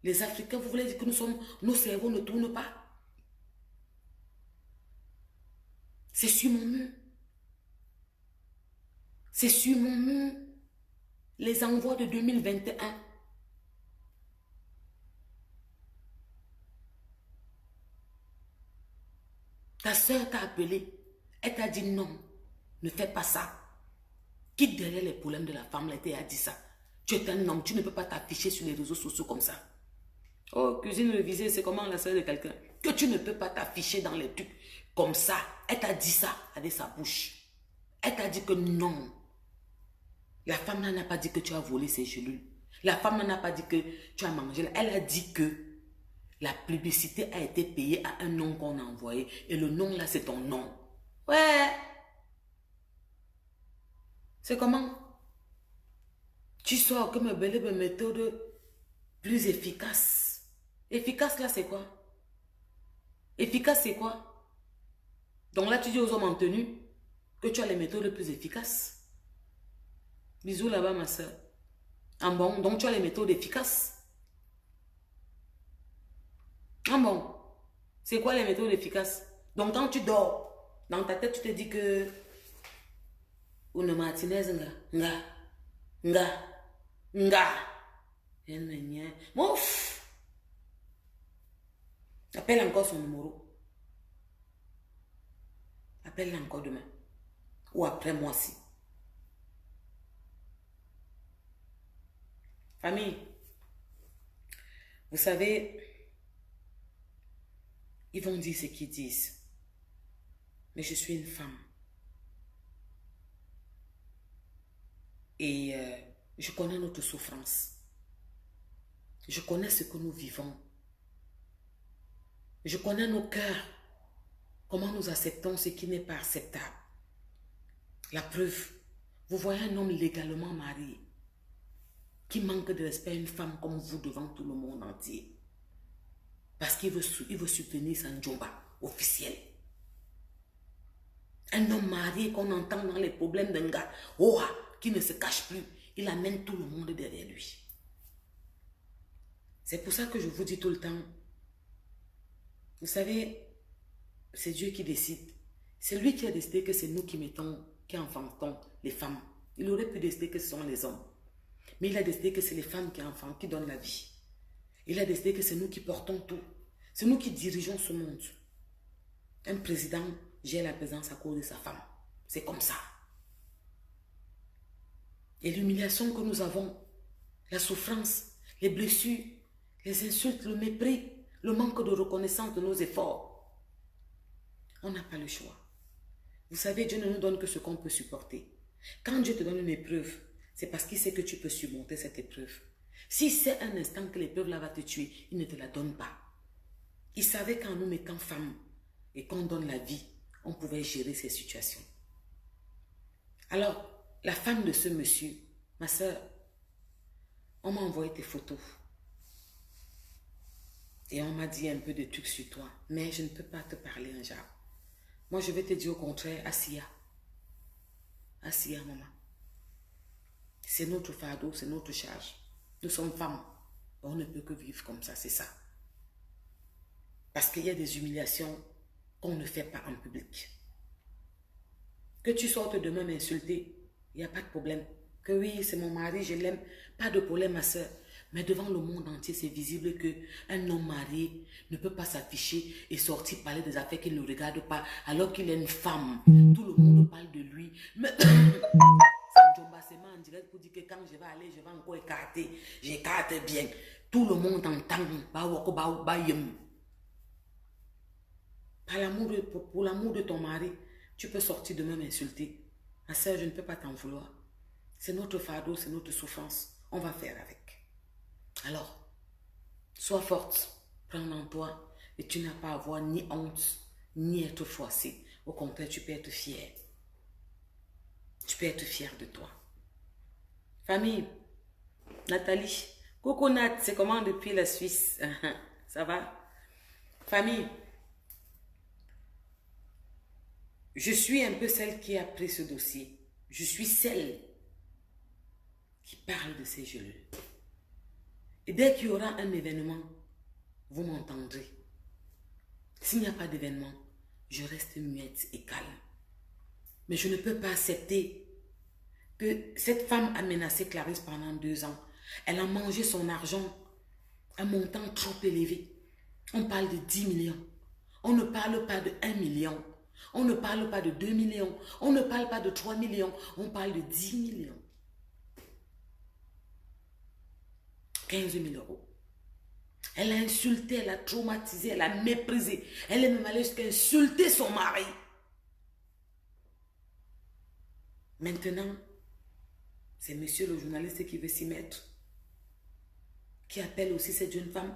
Les Africains, vous voulez dire que nos cerveaux ne tournent pas? C'est sur mon mur. C'est sur mon mur. Les envois de 2021. Ta soeur t'a appelé. Elle t'a dit non, ne fais pas ça. Quitte derrière les problèmes de la femme, là, elle a dit ça. Tu es un homme, tu ne peux pas t'afficher sur les réseaux sociaux comme ça. Oh, cuisine revisée, c'est comment la soeur de quelqu'un? Que tu ne peux pas t'afficher dans les trucs comme ça. Elle t'a dit ça avec sa bouche. Elle t'a dit que non. La femme n'a pas dit que tu as volé ses gélules. La femme n'a pas dit que tu as mangé. Elle a dit que la publicité a été payée à un nom qu'on a envoyé. Et le nom là, c'est ton nom. Ouais. C'est comment? Tu sors comme une méthode plus efficace. Efficace là, c'est quoi? Efficace, c'est quoi? Donc là, tu dis aux hommes en tenue que tu as les méthodes plus efficaces. Bisous là-bas, ma soeur. Ah bon? Donc tu as les méthodes efficaces. Ah bon? C'est quoi les méthodes efficaces? Donc quand tu dors, dans ta tête, tu te dis que une martinaise, nga. Mouf! Appelle encore son numéro. Appelle-la encore demain. Ou après moi aussi. Famille, vous savez, ils vont dire ce qu'ils disent. Mais je suis une femme. Et je connais notre souffrance. Je connais ce que nous vivons. Je connais nos cœurs. Comment nous acceptons ce qui n'est pas acceptable. La preuve, vous voyez un homme légalement marié qui manque de respect à une femme comme vous devant tout le monde entier. Parce qu'il veut subvenir sa njoba officielle. Un homme marié qu'on entend dans les problèmes d'un gars, oh, qui ne se cache plus, il amène tout le monde derrière lui. C'est pour ça que je vous dis tout le temps, vous savez, c'est Dieu qui décide. C'est lui qui a décidé que c'est nous qui mettons, qui enfantons les femmes. Il aurait pu décider que ce sont les hommes. Mais il a décidé que c'est les femmes qui enfantent, qui donnent la vie. Il a décidé que c'est nous qui portons tout. C'est nous qui dirigeons ce monde. Un président gère la présence à cause de sa femme. C'est comme ça. Et l'humiliation que nous avons, la souffrance, les blessures, les insultes, le mépris, le manque de reconnaissance de nos efforts, on n'a pas le choix. Vous savez, Dieu ne nous donne que ce qu'on peut supporter. Quand Dieu te donne une épreuve, c'est parce qu'il sait que tu peux surmonter cette épreuve. Si c'est un instant que l'épreuve là va te tuer, il ne te la donne pas. Il savait qu'en nous mettant femme et qu'on donne la vie, on pouvait gérer ces situations. Alors, la femme de ce monsieur, ma soeur, on m'a envoyé tes photos. Et on m'a dit un peu de trucs sur toi. Mais je ne peux pas te parler en genre. Moi, je vais te dire au contraire, Assia. Assia, maman. C'est notre fardeau, c'est notre charge. Nous sommes femmes. On ne peut que vivre comme ça, c'est ça. Parce qu'il y a des humiliations qu'on ne fait pas en public. Que tu sortes demain m'insulter, il n'y a pas de problème. Que oui, c'est mon mari, je l'aime. Pas de problème, ma soeur. Mais devant le monde entier, c'est visible qu'un homme marié ne peut pas s'afficher et sortir parler des affaires qu'il ne regarde pas alors qu'il est une femme. Tout le monde parle de lui. Mais c'est en direct pour dire que quand je vais aller, je vais encore écarter. J'écarte bien. Tout le monde entend. Pour l'amour de ton mari, tu peux sortir demain m'insulter. Ma soeur, je ne peux pas t'en vouloir. C'est notre fardeau, c'est notre souffrance. On va faire avec. Alors, sois forte, prends en toi et tu n'as pas à avoir ni honte, ni être froissée. Au contraire, tu peux être fière. Tu peux être fière de toi. Famille, Nathalie, coucou Nat, c'est comment depuis la Suisse? Ça va? Famille, je suis un peu celle qui a pris ce dossier. Je suis celle qui parle de ces gelules. Et dès qu'il y aura un événement, vous m'entendrez. S'il n'y a pas d'événement, je reste muette et calme. Mais je ne peux pas accepter que cette femme a menacé Clarisse pendant 2 ans. Elle a mangé son argent, un montant trop élevé. On parle de 10 millions. On ne parle pas de 1 million. On ne parle pas de 2 millions. On ne parle pas de 3 millions. On parle de 10 millions. 15 000 euros. Elle a insulté, elle a traumatisé, elle a méprisé. Elle est même allée jusqu'à insulter son mari. Maintenant, c'est monsieur le journaliste qui veut s'y mettre. Qui appelle aussi cette jeune femme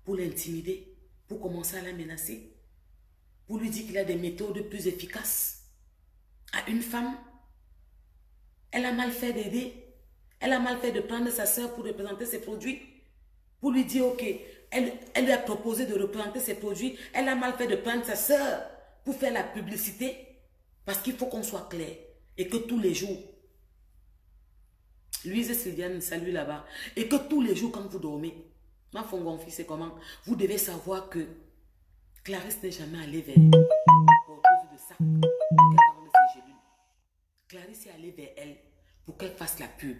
pour l'intimider, pour commencer à la menacer. Pour lui dire qu'il a des méthodes plus efficaces. À une femme, elle a mal fait d'aider. Elle a mal fait de prendre sa soeur pour représenter ses produits. Pour lui dire, ok, elle lui a proposé de représenter ses produits. Elle a mal fait de prendre sa soeur pour faire la publicité. Parce qu'il faut qu'on soit clair. Et que tous les jours, Louise et Sylviane, salut là-bas. Et que tous les jours, quand vous dormez, ma fongonfille, c'est comment? Vous devez savoir que Clarisse n'est jamais allée vers elle. Porteuse de sac. Pour qu'elle parle de ses gélules. Clarisse est allée vers elle pour qu'elle fasse la pub.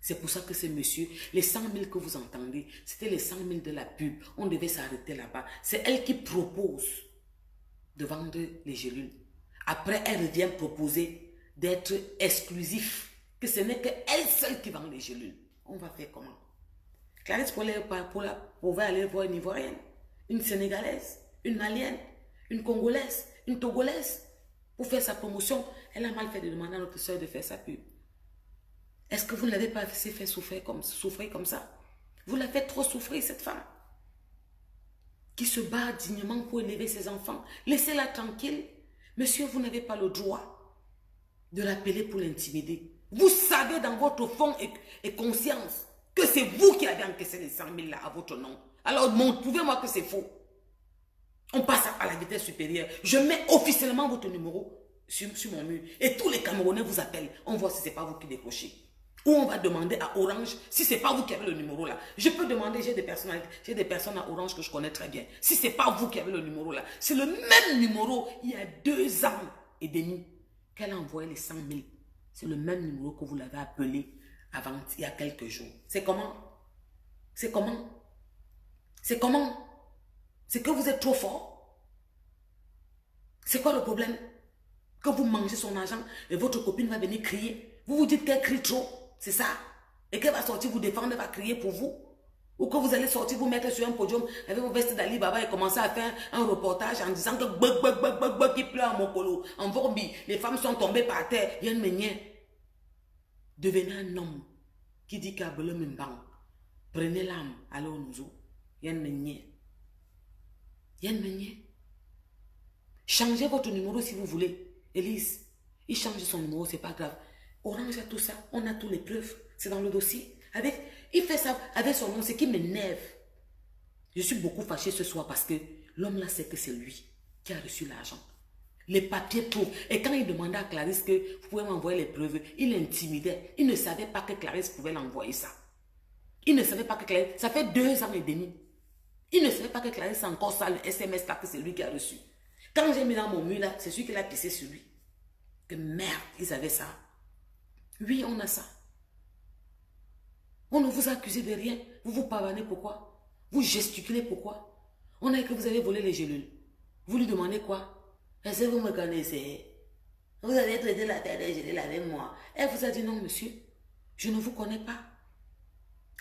C'est pour ça que ce monsieur, les 100 000 que vous entendez, c'était les 100 000 de la pub. On devait s'arrêter là-bas. C'est elle qui propose de vendre les gélules. Après, elle revient proposer d'être exclusif. Que ce n'est qu'elle seule qui vend les gélules. On va faire comment? Clarisse pouvait aller voir une Ivoirienne, une Sénégalaise, une Malienne, une Congolaise, une Togolaise. Pour faire sa promotion, elle a mal fait de demander à notre soeur de faire sa pub. Est-ce que vous ne l'avez pas fait souffrir comme ça? Vous la faites trop souffrir, cette femme. Qui se bat dignement pour élever ses enfants. Laissez-la tranquille. Monsieur, vous n'avez pas le droit de l'appeler pour l'intimider. Vous savez dans votre fond et conscience que c'est vous qui avez encaissé les 100 000 là à votre nom. Alors, prouvez-moi que c'est faux. On passe à la vitesse supérieure. Je mets officiellement votre numéro sur mon mur. Et tous les Camerounais vous appellent. On voit si ce n'est pas vous qui décrochez. Ou on va demander à Orange si ce n'est pas vous qui avez le numéro là. Je peux demander, j'ai des personnes à Orange que je connais très bien. Si ce n'est pas vous qui avez le numéro là. C'est le même numéro il y a 2 ans et demi qu'elle a envoyé les 100 000. C'est le même numéro que vous l'avez appelé avant, il y a quelques jours. C'est comment? C'est comment? C'est comment? C'est que vous êtes trop fort? C'est quoi le problème? Que vous mangez son argent et votre copine va venir crier. Vous vous dites qu'elle crie trop. C'est ça? Et qu'elle va sortir vous défendre, elle va crier pour vous? Ou que vous allez sortir vous mettre sur un podium avec vos vestes d'Ali Baba et commencer à faire un reportage en disant que qui pleure à mon colo. En Vorbi, les femmes sont tombées par terre. Yann Meunier. Devenez un homme qui dit qu'à Belomimban. Prenez l'âme, allez au Nouzo. Yann Meunier. Yann Meunier. Changez votre numéro si vous voulez. Élise, il change son numéro, c'est pas grave. Orange a tout ça, on a toutes les preuves. C'est dans le dossier. Il fait ça avec son nom, ce qui m'énerve. Je suis beaucoup fâchée ce soir parce que l'homme là sait que c'est lui qui a reçu l'argent. Les papiers prouvent. Et quand il demandait à Clarisse que vous pouvez m'envoyer les preuves, il l'intimidait. Il ne savait pas que Clarisse pouvait l'envoyer ça. Il ne savait pas que Clarisse... Ça fait 2 ans et demi. Il ne savait pas que Clarisse a encore ça, le SMS là, que c'est lui qui a reçu. Quand j'ai mis dans mon mur là, c'est celui qui l'a pissé sur lui. Que merde, ils avaient ça. Oui, on a ça. On ne vous a accusé de rien. Vous vous pavanez pourquoi? Vous gesticulez pourquoi? On a dit que vous avez volé les gélules. Vous lui demandez quoi? Est-ce que vous me connaissez? Vous avez traité la terre des gélules avec moi. Elle vous a dit non, monsieur. Je ne vous connais pas.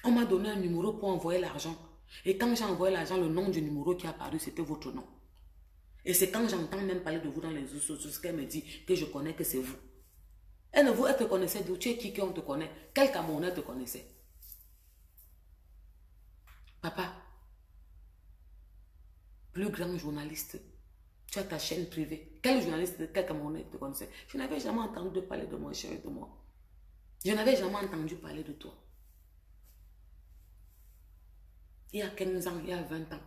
On m'a donné un numéro pour envoyer l'argent. Et quand j'ai envoyé l'argent, le nom du numéro qui est apparu, c'était votre nom. Et c'est quand j'entends même parler de vous dans les réseaux sociaux qu'elle me dit que je connais que c'est vous. Elle te connaissait d'où? Tu es qui on te connaît? Quel Camerounais te connaissait? Papa, plus grand journaliste, tu as ta chaîne privée. Quel journaliste, quel Camerounais te connaissait? Je n'avais jamais entendu parler de mon chéri, de moi. Je n'avais jamais entendu parler de toi. Il y a 15 ans, il y a 20 ans,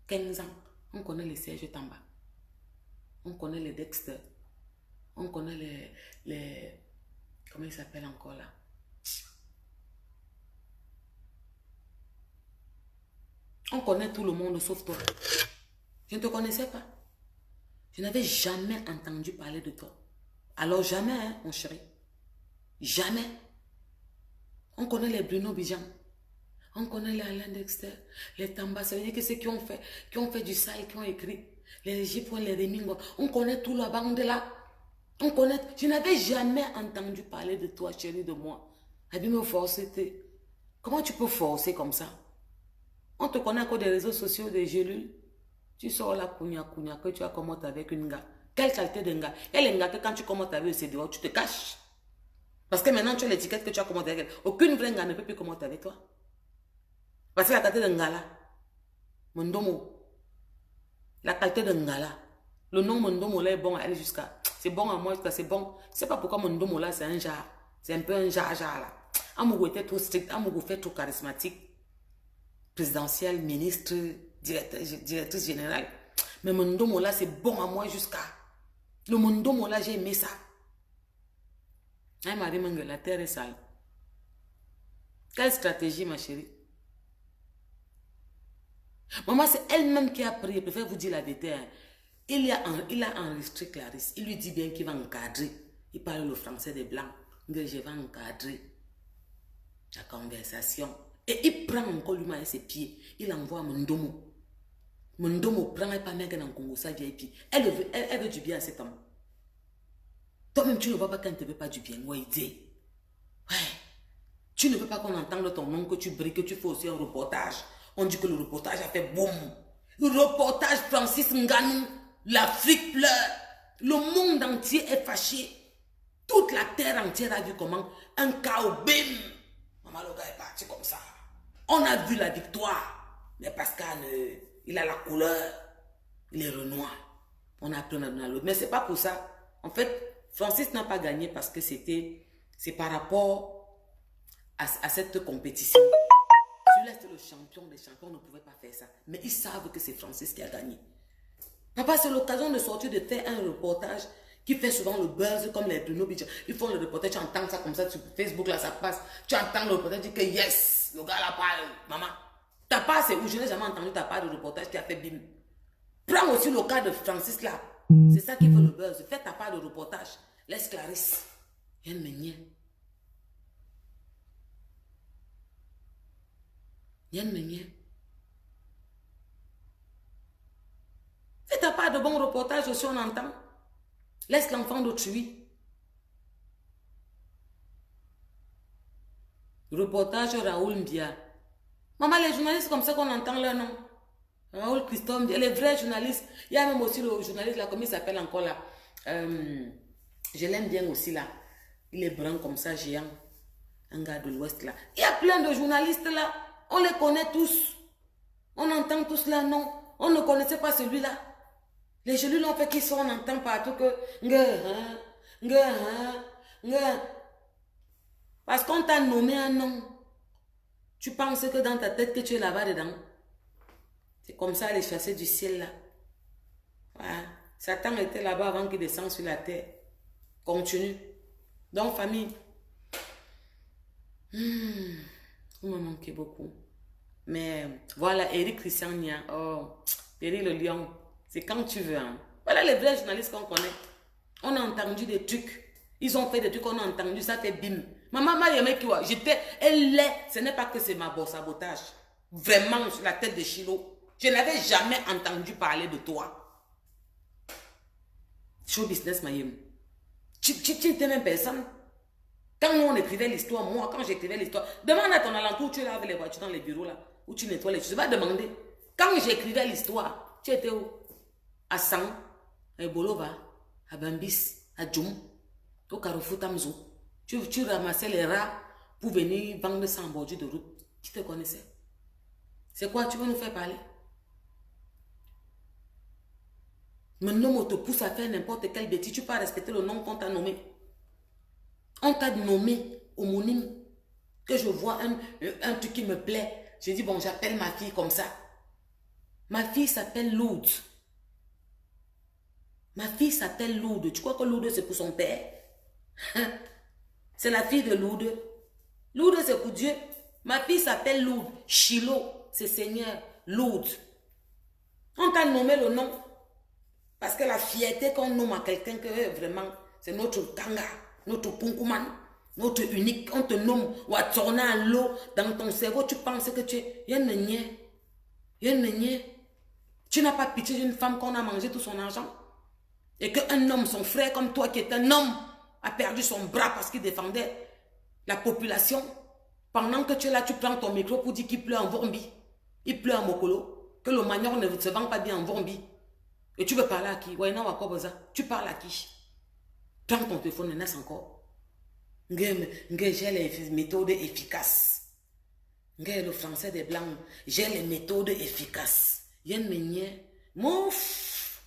15 ans, on connaît les Serge Tamba. On connaît les Dexter. On connaît les... Comment il s'appelle encore là? On connaît tout le monde sauf toi. Je ne te connaissais pas. Je n'avais jamais entendu parler de toi. Alors jamais, hein, mon chéri. Jamais. On connaît les Bruno Bijan. On connaît les Alain Dexter, les Tamba. Ça veut dire que ceux qui ont fait du sale, qui ont écrit. Les Jipons, les Remingo. On connaît tout la bande là. On connaît. Je n'avais jamais entendu parler de toi, chérie, de moi. Abi me forcer. Comment tu peux forcer comme ça? On te connaît encore des réseaux sociaux, des gélules. Tu sors là, kounya, que tu as commenté avec une gars. Quelle qualité de gars? Elle est un gars que quand tu commentes avec eux, dehors, tu te caches. Parce que maintenant, tu as l'étiquette que tu as commenté avec elle. Aucune vraie gars ne peut plus commenter avec toi. Parce que la qualité de gars là, Mondomo. La qualité de gars là. Le nom Mondomo là est bon à elle jusqu'à... C'est bon à moi jusqu'à... C'est bon. C'est pas pourquoi Mondomo là, c'est un jar. C'est un peu un jar là. Amougou était trop strict. Amougou fait trop charismatique. Présidentielle, ministre, directrice générale. Mais Mondomo là, c'est bon à moi jusqu'à... Le Mondomo là, j'ai aimé ça. Elle m'a dit, la terre est sale. Quelle stratégie, ma chérie? Maman, c'est elle-même qui a pris. Je préfère vous dire la vérité. Hein. Il a enregistré Clarisse. Il lui dit bien qu'il va encadrer. Il parle le français des Blancs. Je vais encadrer la conversation. Et il prend encore lui avec ses pieds. Il envoie à Mondomo. Mondomo prend et pas mettre dans le Congo sa vieille pied. Elle veut du bien à cet homme. Toi-même, tu ne vois pas qu'elle ne te veut pas du bien. Ouais. Tu ne veux pas qu'on entende ton nom, que tu brilles, que tu fais aussi un reportage. On dit que le reportage a fait boum. Le reportage Francis Ngannou. L'Afrique pleure. Le monde entier est fâché. Toute la terre entière a vu comment un chaos, bim. Maman, le gars est parti comme ça. On a vu la victoire. Mais Pascal, il a la couleur. Il est renoir. On a pris l'un à l'autre. Mais ce n'est pas pour ça. En fait, Francis n'a pas gagné parce que c'est par rapport à cette compétition. Celui-là, c'est le champion des champions. On ne pouvait pas faire ça. Mais ils savent que c'est Francis qui a gagné. Papa, c'est l'occasion de sortir de faire un reportage qui fait souvent le buzz comme les Bruno Beach. Ils font le reportage, tu entends ça comme ça sur Facebook, là, ça passe. Tu entends le reportage, tu dis que yes, le gars là parle, maman. Ta part, c'est où je n'ai jamais entendu ta part de reportage qui a fait bim. Prends aussi le cas de Francis là. C'est ça qui fait le buzz. Fais ta part de reportage. Laisse Clarisse. Yann Meunier. Yann Meunier. Fais ta part de bon reportage aussi, on entend. Laisse l'enfant d'autrui. Reportage Raoul Mbia. Maman, les journalistes comme ça qu'on entend leur nom. Raoul Christophe Mbia, les vrais journalistes. Il y a même aussi le journaliste là, comment il s'appelle encore là. Je l'aime bien aussi là. Il est brun comme ça, géant. Un gars de l'Ouest là. Il y a plein de journalistes là. On les connaît tous. On entend tous là, non. On ne connaissait pas celui-là. Les jeunes l'ont fait qu'ils sont, on entend partout que... Parce qu'on t'a nommé un nom. Tu penses que dans ta tête que tu es là-bas dedans. C'est comme ça les chassés du ciel là. Voilà. Satan était là-bas avant qu'il descende sur la terre. Continue. Donc famille. Vous me manquez beaucoup. Mais voilà, Eric Christian Nia. Oh, Eric le lion. C'est quand tu veux. Hein. Voilà les vrais journalistes qu'on connaît. On a entendu des trucs. Ils ont fait des trucs, on a entendu, ça fait bim. Maman m'a aimé quoi. Elle l'est. Ce n'est pas que c'est ma bosse sabotage. Vraiment, sur la tête de Chilo. Je n'avais jamais entendu parler de toi. Show business, Mayem. Tu n'étais même personne. Quand nous on écrivait l'histoire, moi, quand j'écrivais l'histoire, demande à ton alentour où tu laves les voitures dans les bureaux là, où tu nettoies les choses. Va demander. Quand j'écrivais l'histoire, tu étais où? À Sang, à Bolova, à Bambis, à Djoum, au Carrefour Tamzo. Tu ramassais les rats pour venir vendre ça en bordure de route. Qui te connaissait? C'est quoi? Tu veux nous faire parler? Maintenant, on te pousse à faire n'importe quelle bêtise. Tu peux pas respecter le nom qu'on t'a nommé. On t'a nommé homonyme. Que je vois un truc qui me plaît. Je dis, bon, j'appelle ma fille comme ça. Ma fille s'appelle Lourdes. Ma fille s'appelle Lourdes. Tu crois que Lourdes, c'est pour son père? C'est la fille de Lourdes. Lourdes, c'est pour Dieu. Ma fille s'appelle Lourdes. Chilo, c'est Seigneur. Lourdes. On t'a nommé le nom. Parce que la fierté qu'on nomme à quelqu'un, que vraiment, c'est notre kanga, notre punkuman, notre unique. On te nomme, ou à tourner à l'eau dans ton cerveau, tu penses que tu es. Tu n'as pas pitié d'une femme qu'on a mangé tout son argent. Et qu'un homme, son frère comme toi, qui est un homme, a perdu son bras parce qu'il défendait la population. Pendant que tu es là, tu prends ton micro pour dire qu'il pleut en Vormbi. Il pleut en Mokolo. Que le manioc ne se vend pas bien en Vormbi. Et tu veux parler à qui? Ouais, non, tu parles à qui? Prends ton téléphone, il naisse encore. J'ai les méthodes efficaces. Le français des blancs. J'ai les méthodes efficaces. Yen Meunier. Mouf.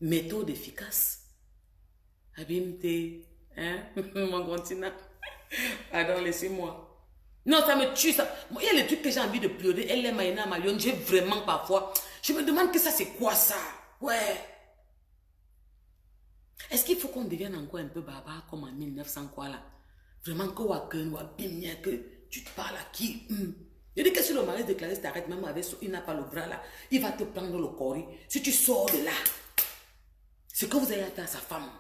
Méthode efficace. Abimte. Hein? Mon continent. Pardon, laissez-moi. Non, ça me tue, ça. Il y a les trucs que j'ai envie de pleurer. Elle est Maïna Malion. J'ai vraiment parfois. Je me demande que ça, c'est quoi ça? Ouais. Est-ce qu'il faut qu'on devienne encore un peu barbare comme en 1900 quoi là? Vraiment que tu te parles à qui? Je dis que si le mari de Clarisse t'arrête même avec il n'a pas le bras là, il va te prendre le corps. Si tu sors de là, ce que vous avez fait à sa femme,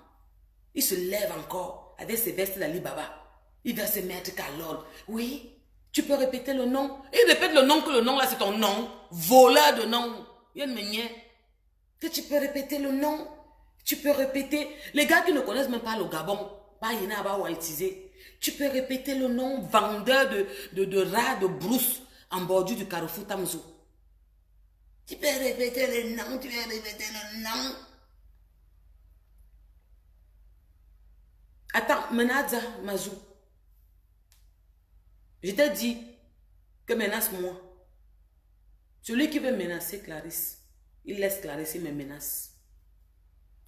il se lève encore avec ses vestes d'Ali Baba. Il va se mettre qu'à l'ordre. Oui. Tu peux répéter le nom. Il répète le nom que le nom là c'est ton nom. Voleur de nom. Que tu peux répéter le nom. Tu peux répéter. Les gars qui ne connaissent même pas le Gabon. Pas Inaba ou Altizé. Tu peux répéter le nom. Vendeur de rats de brousse en bordure du Carrefour Tamzo. Tu peux répéter le nom. Tu peux répéter le nom. Attends, Menaza Mazou. Je t'ai dit que menace-moi. Celui qui veut menacer Clarisse, il laisse Clarisse, il me menace.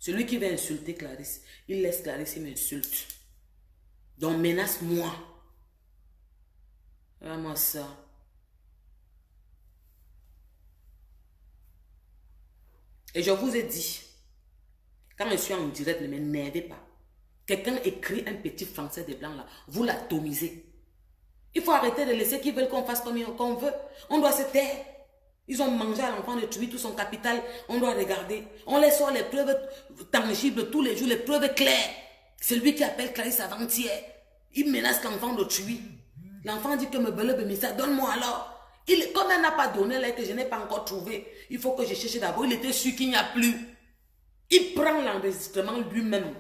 Celui qui veut insulter Clarisse, il laisse Clarisse, il m'insulte. Donc menace-moi. Regarde-moi ça. Et je vous ai dit, quand je suis en direct, ne m'énervez pas. Quelqu'un écrit un petit français des blancs là, vous l'atomisez. Il faut arrêter de laisser qu'ils veulent qu'on fasse comme qu'on veut. On doit se taire. Ils ont mangé à l'enfant de tuer tout son capital. On doit regarder. On les sort les preuves tangibles tous les jours, les preuves claires. C'est lui qui appelle Clarisse avant-hier. Il menace l'enfant de tuer. L'enfant dit que me belebe, mais ça donne-moi alors. Comme elle n'a pas donné là que je n'ai pas encore trouvé, il faut que je cherche d'abord. Il était sûr qu'il n'y a plus. Il prend l'enregistrement lui-même.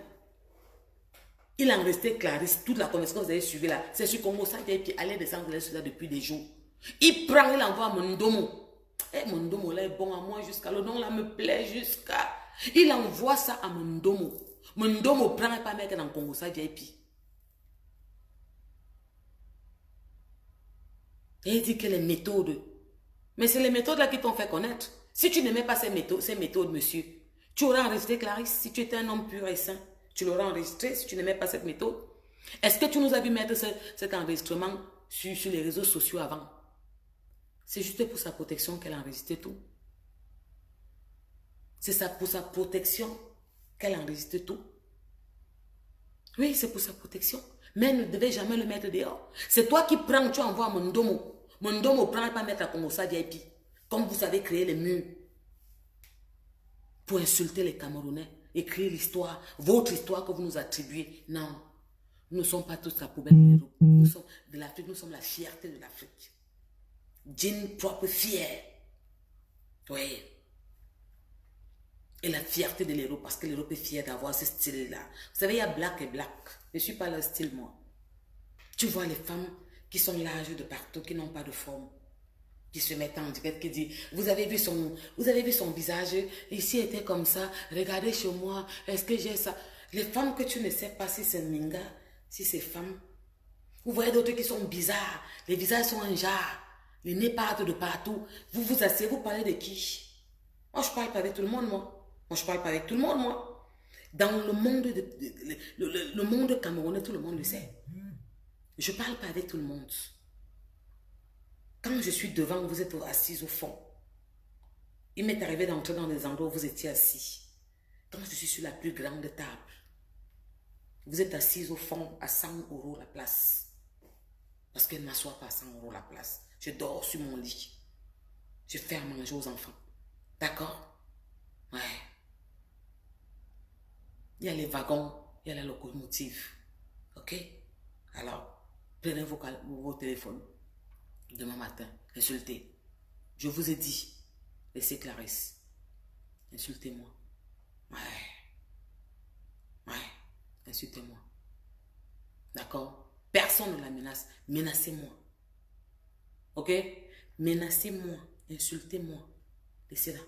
Il a enregistré Clarisse, toute la conversation que vous avez suivie là. C'est sur Congo Santé qui allait descendre là depuis des jours. Il prend, il envoie à Mondomo. Et Mondomo là est bon à moi jusqu'à le nom là me plaît jusqu'à. Il envoie ça à Mondomo. Mondomo prend et pas mettre dans Congo Santé. Et il dit que les méthodes. Mais c'est les méthodes là qui t'ont fait connaître. Si tu n'aimais pas ces méthodes, monsieur, tu aurais enregistré Clarisse. Si tu étais un homme pur et saint, tu l'aurais enregistré si tu n'aimais pas cette méthode. Est-ce que tu nous as vu mettre cet enregistrement sur les réseaux sociaux avant? C'est juste pour sa protection qu'elle a enregistré tout. C'est pour sa protection qu'elle a enregistré tout. Oui, c'est pour sa protection. Mais elle ne devait jamais le mettre dehors. C'est toi qui prends, tu envoies Mondomo. Mondomo prend et pas mettre à Congosa VIP. Comme vous savez créer les murs. Pour insulter les Camerounais. Écrire l'histoire. Votre histoire que vous nous attribuez. Non. Nous ne sommes pas tous la poubelle de l'Europe. Nous sommes de l'Afrique. Nous sommes la fierté de l'Afrique. D'une propre fière. Oui. Et la fierté de l'Europe. Parce que l'Europe est fière d'avoir ce style-là. Vous savez, il y a black et black. Je ne suis pas leur style, moi. Tu vois les femmes qui sont larges de partout, qui n'ont pas de forme, qui se mettent en direct, qui disent, vous avez vu son visage, ici était comme ça, regardez chez moi, est-ce que j'ai ça? Les femmes que tu ne sais pas si c'est Minga, si c'est femme. Vous voyez d'autres qui sont bizarres, les visages sont un genre, les nez partent de partout. Vous vous asseyez, vous parlez de qui? Moi, je parle pas avec tout le monde, moi. Je parle pas avec tout le monde, moi. Dans le monde, le monde camerounais, tout le monde le sait. Je ne parle pas avec tout le monde. Quand je suis devant, vous êtes assis au fond. Il m'est arrivé d'entrer dans des endroits où vous étiez assis. Quand je suis sur la plus grande table, vous êtes assis au fond à 100 € la place. Parce qu'elle ne m'assoit pas à 100 € la place. Je dors sur mon lit. Je fais à manger aux enfants. D'accord? Ouais. Il y a les wagons, il y a la locomotive. Ok? Alors, prenez vos téléphones. Demain matin, insultez. Je vous ai dit, laissez Clarisse. Insultez-moi. Ouais. Ouais. Insultez-moi. D'accord? Personne ne la menace. Menacez-moi. Ok? Menacez-moi. Insultez-moi. Laissez-la.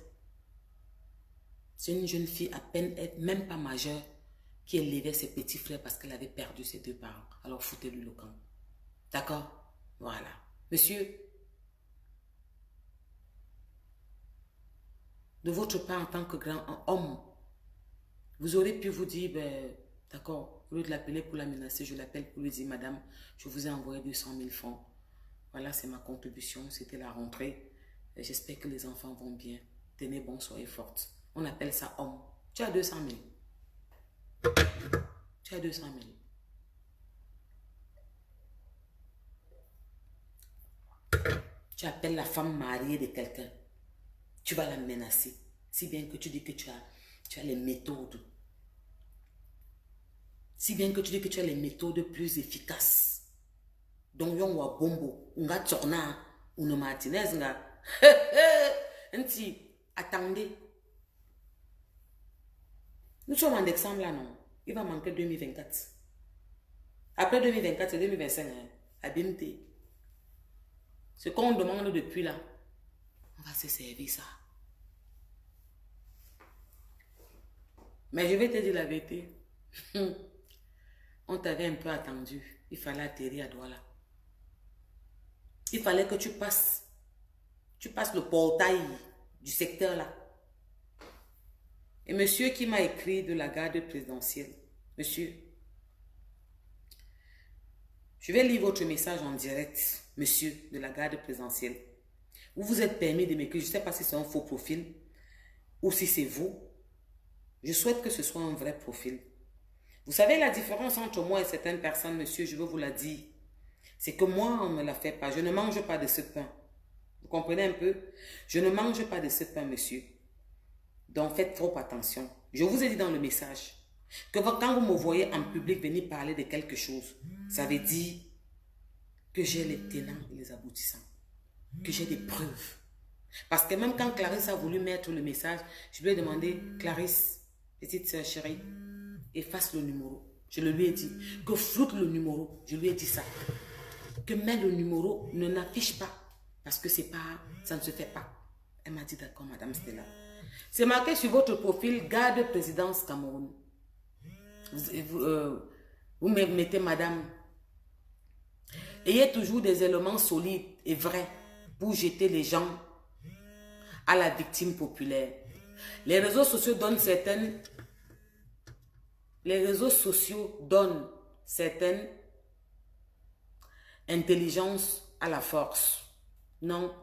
C'est une jeune fille à peine, même pas majeure, qui élevait ses petits frères parce qu'elle avait perdu ses deux parents. Alors foutez-lui le camp. D'accord? Voilà. Monsieur, de votre part en tant que grand homme, vous aurez pu vous dire, ben, d'accord, au lieu de l'appeler pour la menacer, je l'appelle pour lui dire, madame, je vous ai envoyé 200 000 francs. Voilà, c'est ma contribution, c'était la rentrée. J'espère que les enfants vont bien. Tenez bon, soyez forte. On appelle ça homme. Tu as 200 000. Tu as 200 000. Tu appelles la femme mariée de quelqu'un. Tu vas la menacer. Si bien que tu dis que tu as les méthodes. Si bien que tu dis que tu as les méthodes plus efficaces. Donc, yon wa bombo. Nga tchorna. Une martinez nga. Attendez. Nous sommes en décembre là, non? Il va manquer 2024. Après 2024, c'est 2025. Hein? Abîmeté. Ce qu'on demande depuis là, on va se servir ça. Mais je vais te dire la vérité. On t'avait un peu attendu. Il fallait atterrir à Douala. Il fallait que tu passes le portail du secteur là. Et monsieur qui m'a écrit de la garde présidentielle, monsieur, je vais lire votre message en direct, monsieur de la garde présidentielle. Vous vous êtes permis de m'écrire, je ne sais pas si c'est un faux profil, ou si c'est vous, je souhaite que ce soit un vrai profil. Vous savez la différence entre moi et certaines personnes, monsieur, je veux vous la dire. C'est que moi, on ne me la fait pas. Je ne mange pas de ce pain. Vous comprenez un peu? Je ne mange pas de ce pain, monsieur. Donc, faites trop attention. Je vous ai dit dans le message que quand vous me voyez en public venir parler de quelque chose, ça veut dire que j'ai les tenants et les aboutissants. Que j'ai des preuves. Parce que même quand Clarisse a voulu mettre le message, je lui ai demandé, Clarisse, petite soeur chérie, efface le numéro. Je le lui ai dit. Que floute le numéro. Je lui ai dit ça. Que mets le numéro, ne n'affiche pas. Parce que c'est pas, ça ne se fait pas. Elle m'a dit, d'accord, madame Stella. C'est marqué sur votre profil, garde présidence Cameroun. Vous mettez madame. Ayez toujours des éléments solides et vrais pour jeter les gens à la victime populaire. Les réseaux sociaux donnent certaines intelligences à la force. Non,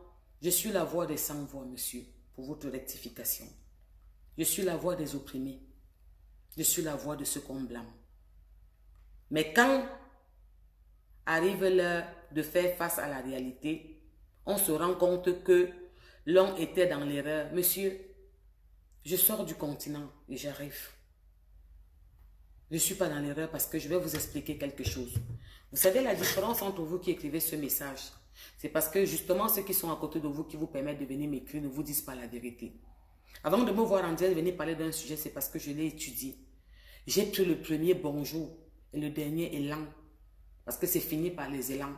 je suis la voix des sans-voix, monsieur, pour votre rectification. Je suis la voix des opprimés. Je suis la voix de ceux qu'on blâme. Mais quand arrive l'heure de faire face à la réalité, on se rend compte que l'on était dans l'erreur. Monsieur, je sors du continent et j'arrive. Je ne suis pas dans l'erreur parce que je vais vous expliquer quelque chose. Vous savez la différence entre vous qui écrivez ce message? C'est parce que justement ceux qui sont à côté de vous, qui vous permettent de venir m'écrire, ne vous disent pas la vérité. Avant de me voir en direct venir parler d'un sujet, c'est parce que je l'ai étudié. J'ai pris le premier bonjour et le dernier élan. Parce que c'est fini par les élans.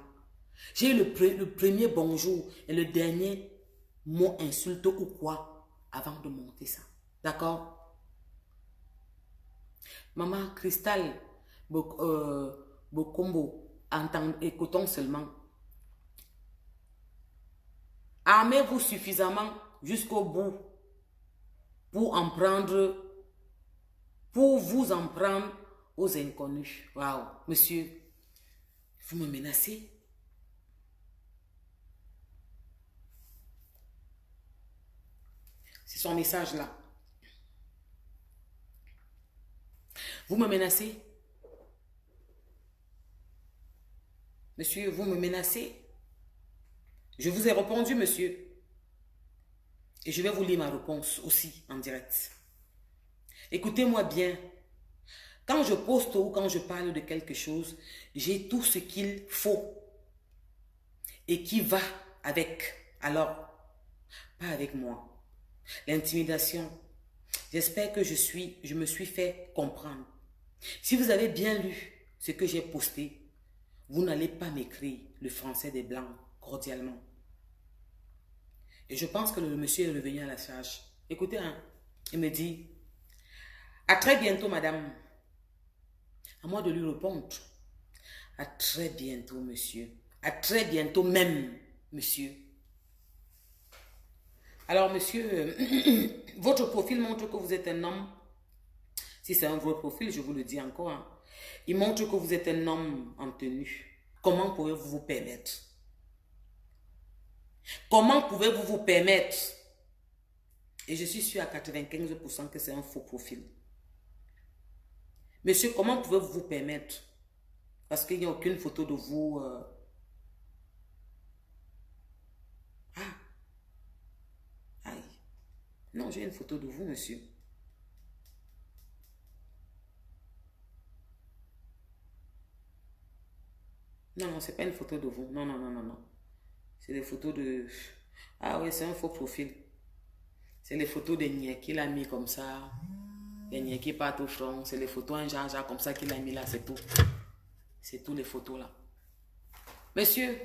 J'ai eu le premier bonjour et le dernier mot insulte ou quoi avant de monter ça. D'accord? Maman, Cristal, Bokombo, écoutons seulement. Armez-vous suffisamment jusqu'au bout pour vous en prendre aux inconnus. Waouh, monsieur, vous me menacez? C'est son message là. Vous me menacez? Monsieur, vous me menacez? Je vous ai répondu, monsieur. Et je vais vous lire ma réponse aussi en direct. Écoutez-moi bien. Quand je poste ou quand je parle de quelque chose, j'ai tout ce qu'il faut et qui va avec. Alors, pas avec moi. L'intimidation. J'espère que je me suis fait comprendre. Si vous avez bien lu ce que j'ai posté, vous n'allez pas m'écrire le français des Blancs cordialement. Et je pense que le monsieur est revenu à la charge. Écoutez, hein, il me dit, à très bientôt, madame. À moi de lui répondre, à très bientôt, monsieur. À très bientôt même, monsieur. Alors, monsieur, votre profil montre que vous êtes un homme. Si c'est un vrai profil, je vous le dis encore. Hein, il montre que vous êtes un homme en tenue. Comment pouvez-vous vous permettre? Comment pouvez-vous vous permettre? Et je suis sûr à 95% que c'est un faux profil. Monsieur, comment pouvez-vous vous permettre? Parce qu'il n'y a aucune photo de vous. Ah. Aïe. Non, j'ai une photo de vous, monsieur. Non, non, c'est pas une photo de vous. Non, non, non, non, non. C'est des photos de... Ah oui, c'est un faux profil. C'est les photos de Nia qu'il a mis comme ça. Les Nia qui partent au front. C'est les photos un genre comme ça qu'il a mis là, c'est tout. C'est tout les photos là. Monsieur,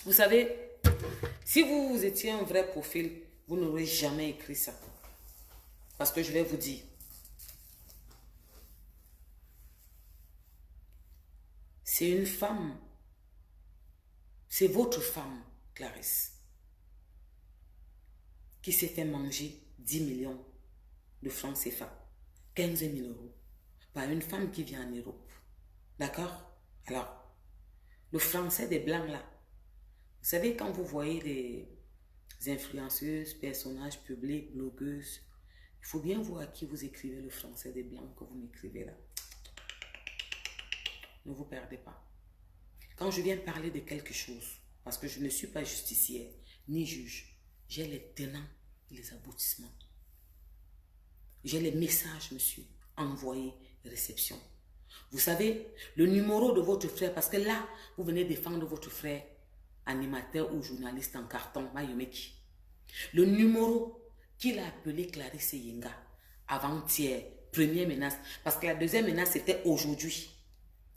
vous savez, si vous étiez un vrai profil, vous n'aurez jamais écrit ça. Parce que je vais vous dire. C'est une femme. C'est votre femme, Clarisse, qui s'est fait manger 10 millions de francs CFA, 15 000 euros, par une femme qui vient en Europe. D'accord? Alors, le français des Blancs là, vous savez quand vous voyez des influenceuses, personnages publics, blogueuses, Il faut bien voir à qui vous écrivez le français des blancs que vous m'écrivez là. Ne vous perdez pas. Quand je viens parler de quelque chose, parce que je ne suis pas justicière ni juge, j'ai les tenants et les aboutissements. J'ai les messages, monsieur, envoyés, réception. Vous savez, le numéro de votre frère, parce que là, vous venez défendre votre frère, animateur ou journaliste en carton, Mayomeki. Le numéro qu'il a appelé Clarisse Yenga, avant-hier, première menace, parce que la deuxième menace, c'était aujourd'hui.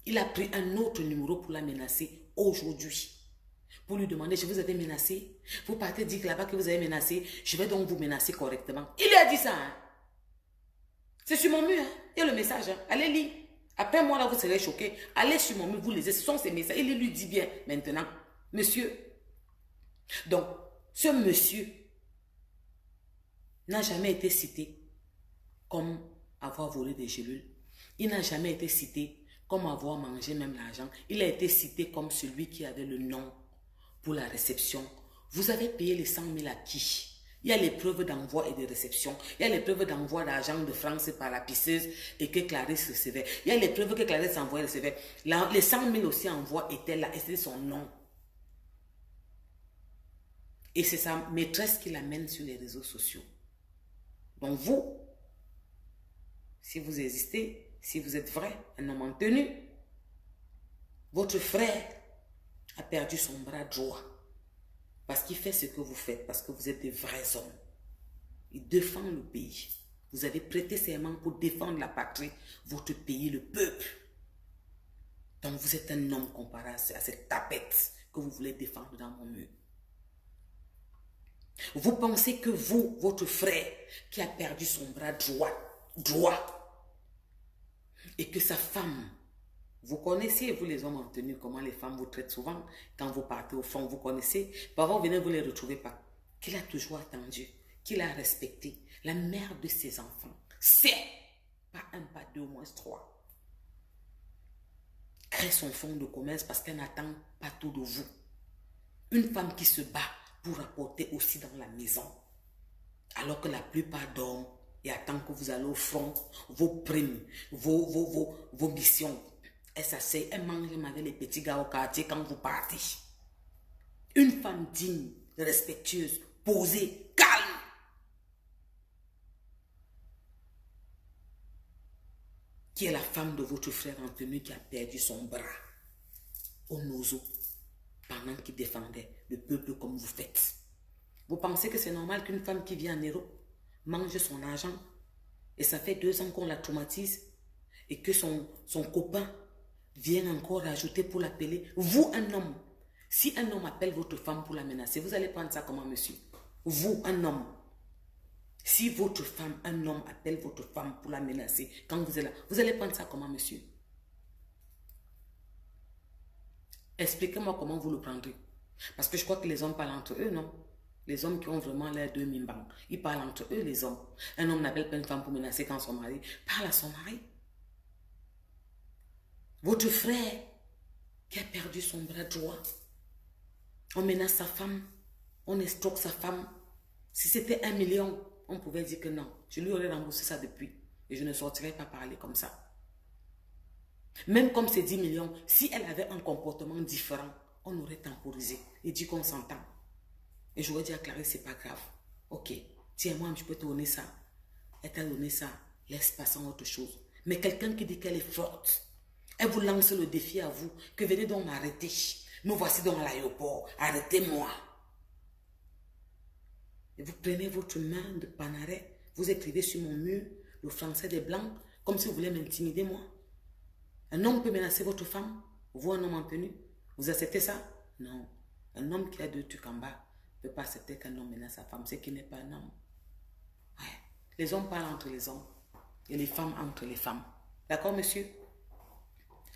Il a pris un autre numéro pour la menacer aujourd'hui. Pour lui demander, je vous avais menacé. Vous partez dire là-bas que vous avez menacé. Je vais donc vous menacer correctement. Il lui a dit ça. Hein? C'est sur mon mur. Hein? Il y a le message. Hein? Allez lire. Après moi, là, vous serez choqués. Allez sur mon mur, vous lisez. Ce sont ces messages. Il lui dit bien maintenant. Monsieur. Donc, ce monsieur n'a jamais été cité comme avoir volé des gélules. Il n'a jamais été cité comme avoir mangé même l'argent. Il a été cité comme celui qui avait le nom pour la réception. Vous avez payé les 100 000 à qui? Il y a les preuves d'envoi et de réception. Il y a les preuves d'envoi d'argent de France par la pisseuse et que Clarisse recevait. Il y a les preuves que Clarisse envoyait et recevait. Les 100 000 aussi envois étaient là et c'était son nom. Et c'est sa maîtresse qui l'amène sur les réseaux sociaux. Donc vous, si vous existez, si vous êtes vrai, un homme en tenue, votre frère a perdu son bras droit parce qu'il fait ce que vous faites, parce que vous êtes des vrais hommes. Il défend le pays. Vous avez prêté serment pour défendre la patrie, votre pays, le peuple. Donc vous êtes un homme comparé à cette tapette que vous voulez défendre dans mon mur. Vous pensez que vous, votre frère, qui a perdu son bras droit, et que sa femme, vous connaissez, vous les hommes en tenue, comment les femmes vous traitent souvent, quand vous partez au fond, vous connaissez, parfois vous venez, vous ne les retrouvez pas, qu'il a toujours attendu, qu'il a respecté, la mère de ses enfants, c'est, pas un, pas deux, moins trois, crée son fonds de commerce parce qu'elle n'attend pas tout de vous. Une femme qui se bat pour apporter aussi dans la maison, alors que la plupart dorment et attendent que vous allez au front, vos primes, vos missions. Elle s'assied, elle mange avec les petits gars au quartier quand vous partez. Une femme digne, respectueuse, posée, calme. Qui est la femme de votre frère en tenue qui a perdu son bras au nozo pendant qu'il défendait le peuple comme vous faites. Vous pensez que c'est normal qu'une femme qui vit en Europe mange son argent et ça fait 2 ans qu'on la traumatise et que son copain vient encore rajouter pour l'appeler? Vous, un homme, si un homme appelle votre femme pour la menacer, vous allez prendre ça comment, monsieur? Vous, un homme, si votre femme, un homme appelle votre femme pour la menacer, quand vous êtes là, vous allez prendre ça comment, monsieur? Expliquez-moi comment vous le prendrez. Parce que je crois que les hommes parlent entre eux, non? Les hommes qui ont vraiment l'air de mimbang, ils parlent entre eux, les hommes. Un homme n'appelle pas une femme pour menacer quand son mari parle à son mari. Votre frère qui a perdu son bras droit, on menace sa femme, on escroque sa femme. Si c'était 1 million, on pouvait dire que non. Je lui aurais remboursé ça depuis et je ne sortirais pas parler comme ça. Même comme c'est 10 millions, si elle avait un comportement différent, on aurait temporisé et dit qu'on s'entend. Et j'aurais dit à Clarisse, c'est pas grave. Ok, tiens, moi, je peux te donner ça. Elle t'a donné ça, laisse passer autre chose. Mais quelqu'un qui dit qu'elle est forte, elle vous lance le défi à vous, que venez donc m'arrêter. Nous voici dans l'aéroport, arrêtez-moi. Et vous prenez votre main de Panaret, vous écrivez sur mon mur le français des Blancs, comme si vous voulez m'intimider, moi. Un homme peut menacer votre femme, vous, un homme en tenue, vous acceptez ça? Non. Un homme qui a 2 trucs en bas ne peut pas accepter qu'un homme menace sa femme, c'est qu'il n'est pas un homme. Ouais. Les hommes parlent entre les hommes et les femmes entre les femmes. D'accord, monsieur?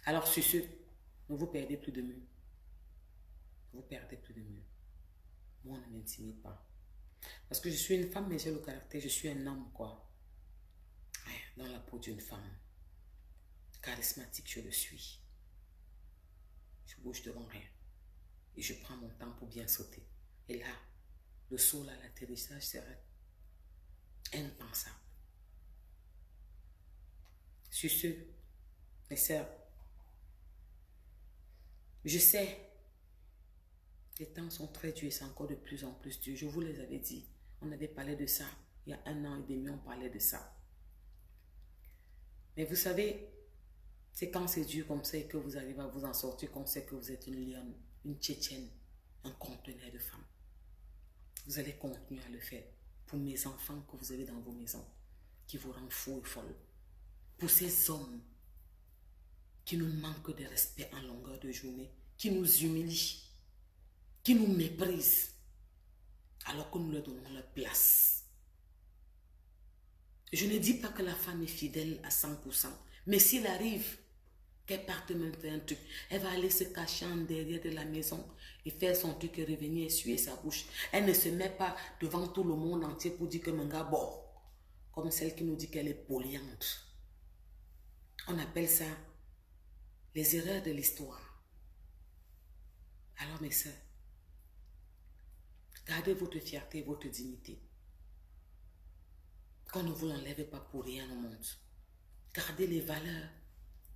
Alors, sur ce, ne vous perdez plus de mieux. Vous perdez plus de mieux. Moi, on ne m'intimide pas. Parce que je suis une femme, mais j'ai le caractère, je suis un homme, quoi. Ouais, dans la peau d'une femme. Charismatique, je le suis. Je bouge devant rien. Et je prends mon temps pour bien sauter. Et là, le saut, là, l'atterrissage serait impensable. Sur ce, mes sœurs, je sais, les temps sont très durs et c'est encore de plus en plus dur. Je vous les avais dit. On avait parlé de ça. Il y a 1 an et demi, on parlait de ça. Mais vous savez, c'est quand c'est dur comme ça et que vous arrivez à vous en sortir qu'on sait que vous êtes une lionne, une tchétchène, un conteneur de femmes. Vous allez continuer à le faire pour mes enfants que vous avez dans vos maisons, qui vous rendent fous et folles. Pour ces hommes qui nous manquent de respect en longueur de journée, qui nous humilient, qui nous méprisent, alors que nous leur donnons leur place. Je ne dis pas que la femme est fidèle à 100%, mais s'il arrive qu'elle parte même faire un truc, elle va aller se cacher en derrière de la maison et faire son truc et revenir essuyer sa bouche. Elle ne se met pas devant tout le monde entier pour dire que mon gars, bon, comme celle qui nous dit qu'elle est polluante. On appelle ça les erreurs de l'histoire. Alors mes soeurs, gardez votre fierté et votre dignité. Qu'on ne vous l'enlève pas pour rien au monde. Gardez les valeurs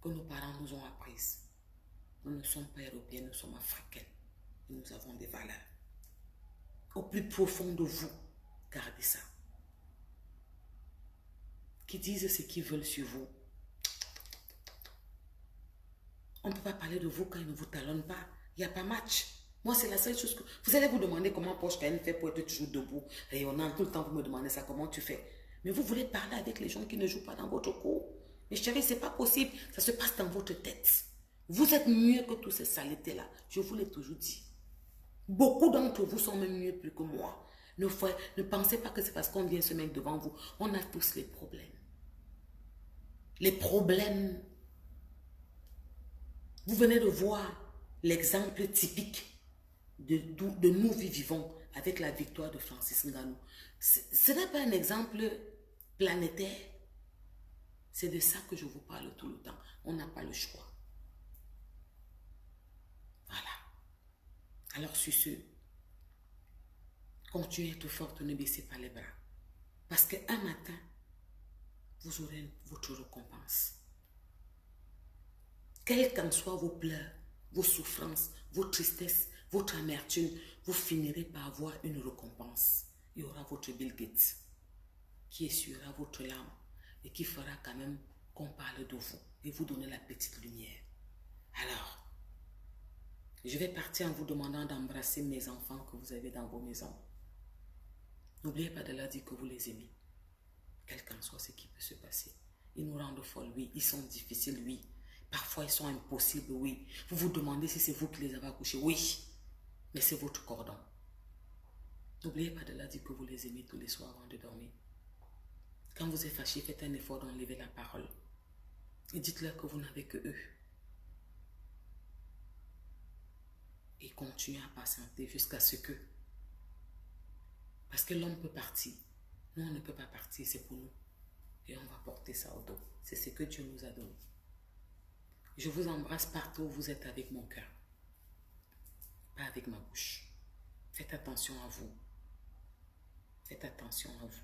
que nos parents nous ont apprises. Nous ne sommes pas européens, nous sommes africains. Et nous avons des valeurs. Au plus profond de vous, gardez ça. Qui disent ce qu'ils veulent sur vous. On ne peut pas parler de vous quand ils ne vous talonnent pas. Il n'y a pas match. Moi, c'est la seule chose que... Vous allez vous demander comment Porsche Cayenne fait pour être toujours debout, rayonnant. Tout le temps, vous me demandez ça, comment tu fais. Mais vous voulez parler avec les gens qui ne jouent pas dans votre cours. Mais chérie, ce n'est pas possible. Ça se passe dans votre tête. Vous êtes mieux que tous ces saletés-là. Je vous l'ai toujours dit. Beaucoup d'entre vous sont même mieux plus que moi. Ne pensez pas que c'est parce qu'on vient se mettre devant vous. On a tous les problèmes. Les problèmes. Vous venez de voir l'exemple typique de nous vivons avec la victoire de Francis Ngannou. Ce n'est pas un exemple planétaire. C'est de ça que je vous parle tout le temps. On n'a pas le choix. Voilà. Alors sur ce, continuez à être forte, ne baissez pas les bras. Parce qu'un matin, vous aurez votre récompense. Quels qu'en soient vos pleurs, vos souffrances, vos tristesses, votre amertume, vous finirez par avoir une récompense. Il y aura votre Bill Gates qui essuiera votre larme et qui fera quand même qu'on parle de vous et vous donner la petite lumière. Alors, je vais partir en vous demandant d'embrasser mes enfants que vous avez dans vos maisons. N'oubliez pas de leur dire que vous les aimez. Quel qu'en soit ce qui peut se passer. Ils nous rendent folles, oui. Ils sont difficiles, oui. Parfois, ils sont impossibles, oui. Vous vous demandez si c'est vous qui les avez accouchés, oui. Mais c'est votre cordon. N'oubliez pas de leur dire que vous les aimez tous les soirs avant de dormir. Quand vous êtes fâché, faites un effort d'enlever la parole. Et dites-leur que vous n'avez que eux. Et continuez à patienter jusqu'à ce que... Parce que l'homme peut partir. Nous, on ne peut pas partir, c'est pour nous. Et on va porter ça au dos. C'est ce que Dieu nous a donné. Je vous embrasse partout où vous êtes avec mon cœur. Pas avec ma bouche. Faites attention à vous. Faites attention à vous.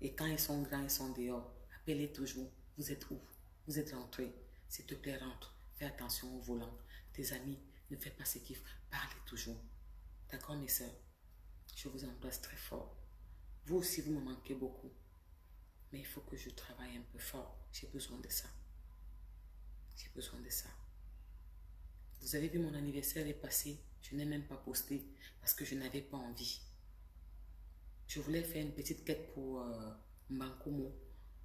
Et quand ils sont grands, ils sont dehors. Appelez toujours. Vous êtes où? Vous êtes rentré. S'il te plaît, rentre. Fais attention au volant. Tes amis, ne faites pas ce qu'ils font. Parlez toujours. D'accord, mes soeurs? Je vous embrasse très fort. Vous aussi, vous me manquez beaucoup. Mais il faut que je travaille un peu fort. J'ai besoin de ça. J'ai besoin de ça. Vous avez vu, mon anniversaire est passé. Je n'ai même pas posté parce que je n'avais pas envie. Je voulais faire une petite quête pour Mbankumo.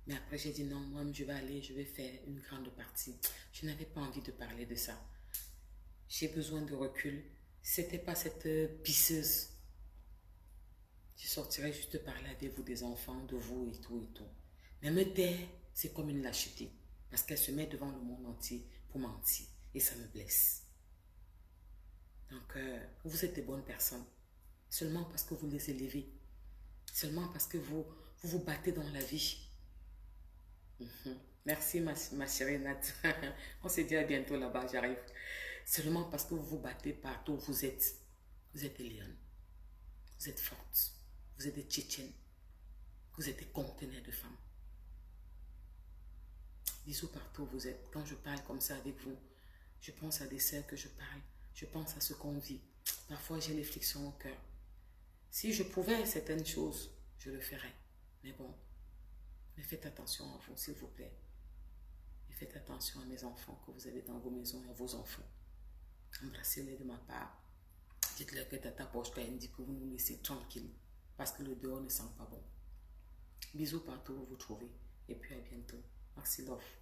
Mais après, j'ai dit non, moi, je vais aller, je vais faire une grande partie. Je n'avais pas envie de parler de ça. J'ai besoin de recul. C'était pas cette pisseuse. Je sortirais juste parler avec vous des enfants, de vous et tout et tout. Mais me taire, c'est comme une lâcheté. Parce qu'elle se met devant le monde entier pour mentir. Et ça me blesse. Donc, vous êtes des bonnes personnes. Seulement parce que vous les élevez. Seulement parce que vous vous battez dans la vie. Merci ma chérie Nat. On se dit à bientôt là-bas, j'arrive. Seulement parce que vous vous battez partout où vous êtes. Vous êtes des lionnes. Vous êtes fortes. Vous êtes des tchétchènes. Vous êtes des conteneurs de femmes. Bisous partout où vous êtes. Quand je parle comme ça avec vous, je pense à des sœurs que je parle. Je pense à ce qu'on vit. Parfois, j'ai des frictions au cœur. Si je pouvais certaines choses, je le ferais. Mais bon, mais faites attention à vous, s'il vous plaît. Et faites attention à mes enfants que vous avez dans vos maisons et à vos enfants. Embrassez-les de ma part. Dites-leur que Tata Pochka dit que vous nous laissez tranquille parce que le dehors ne sent pas bon. Bisous partout où vous vous trouvez. Et puis à bientôt. Merci, love.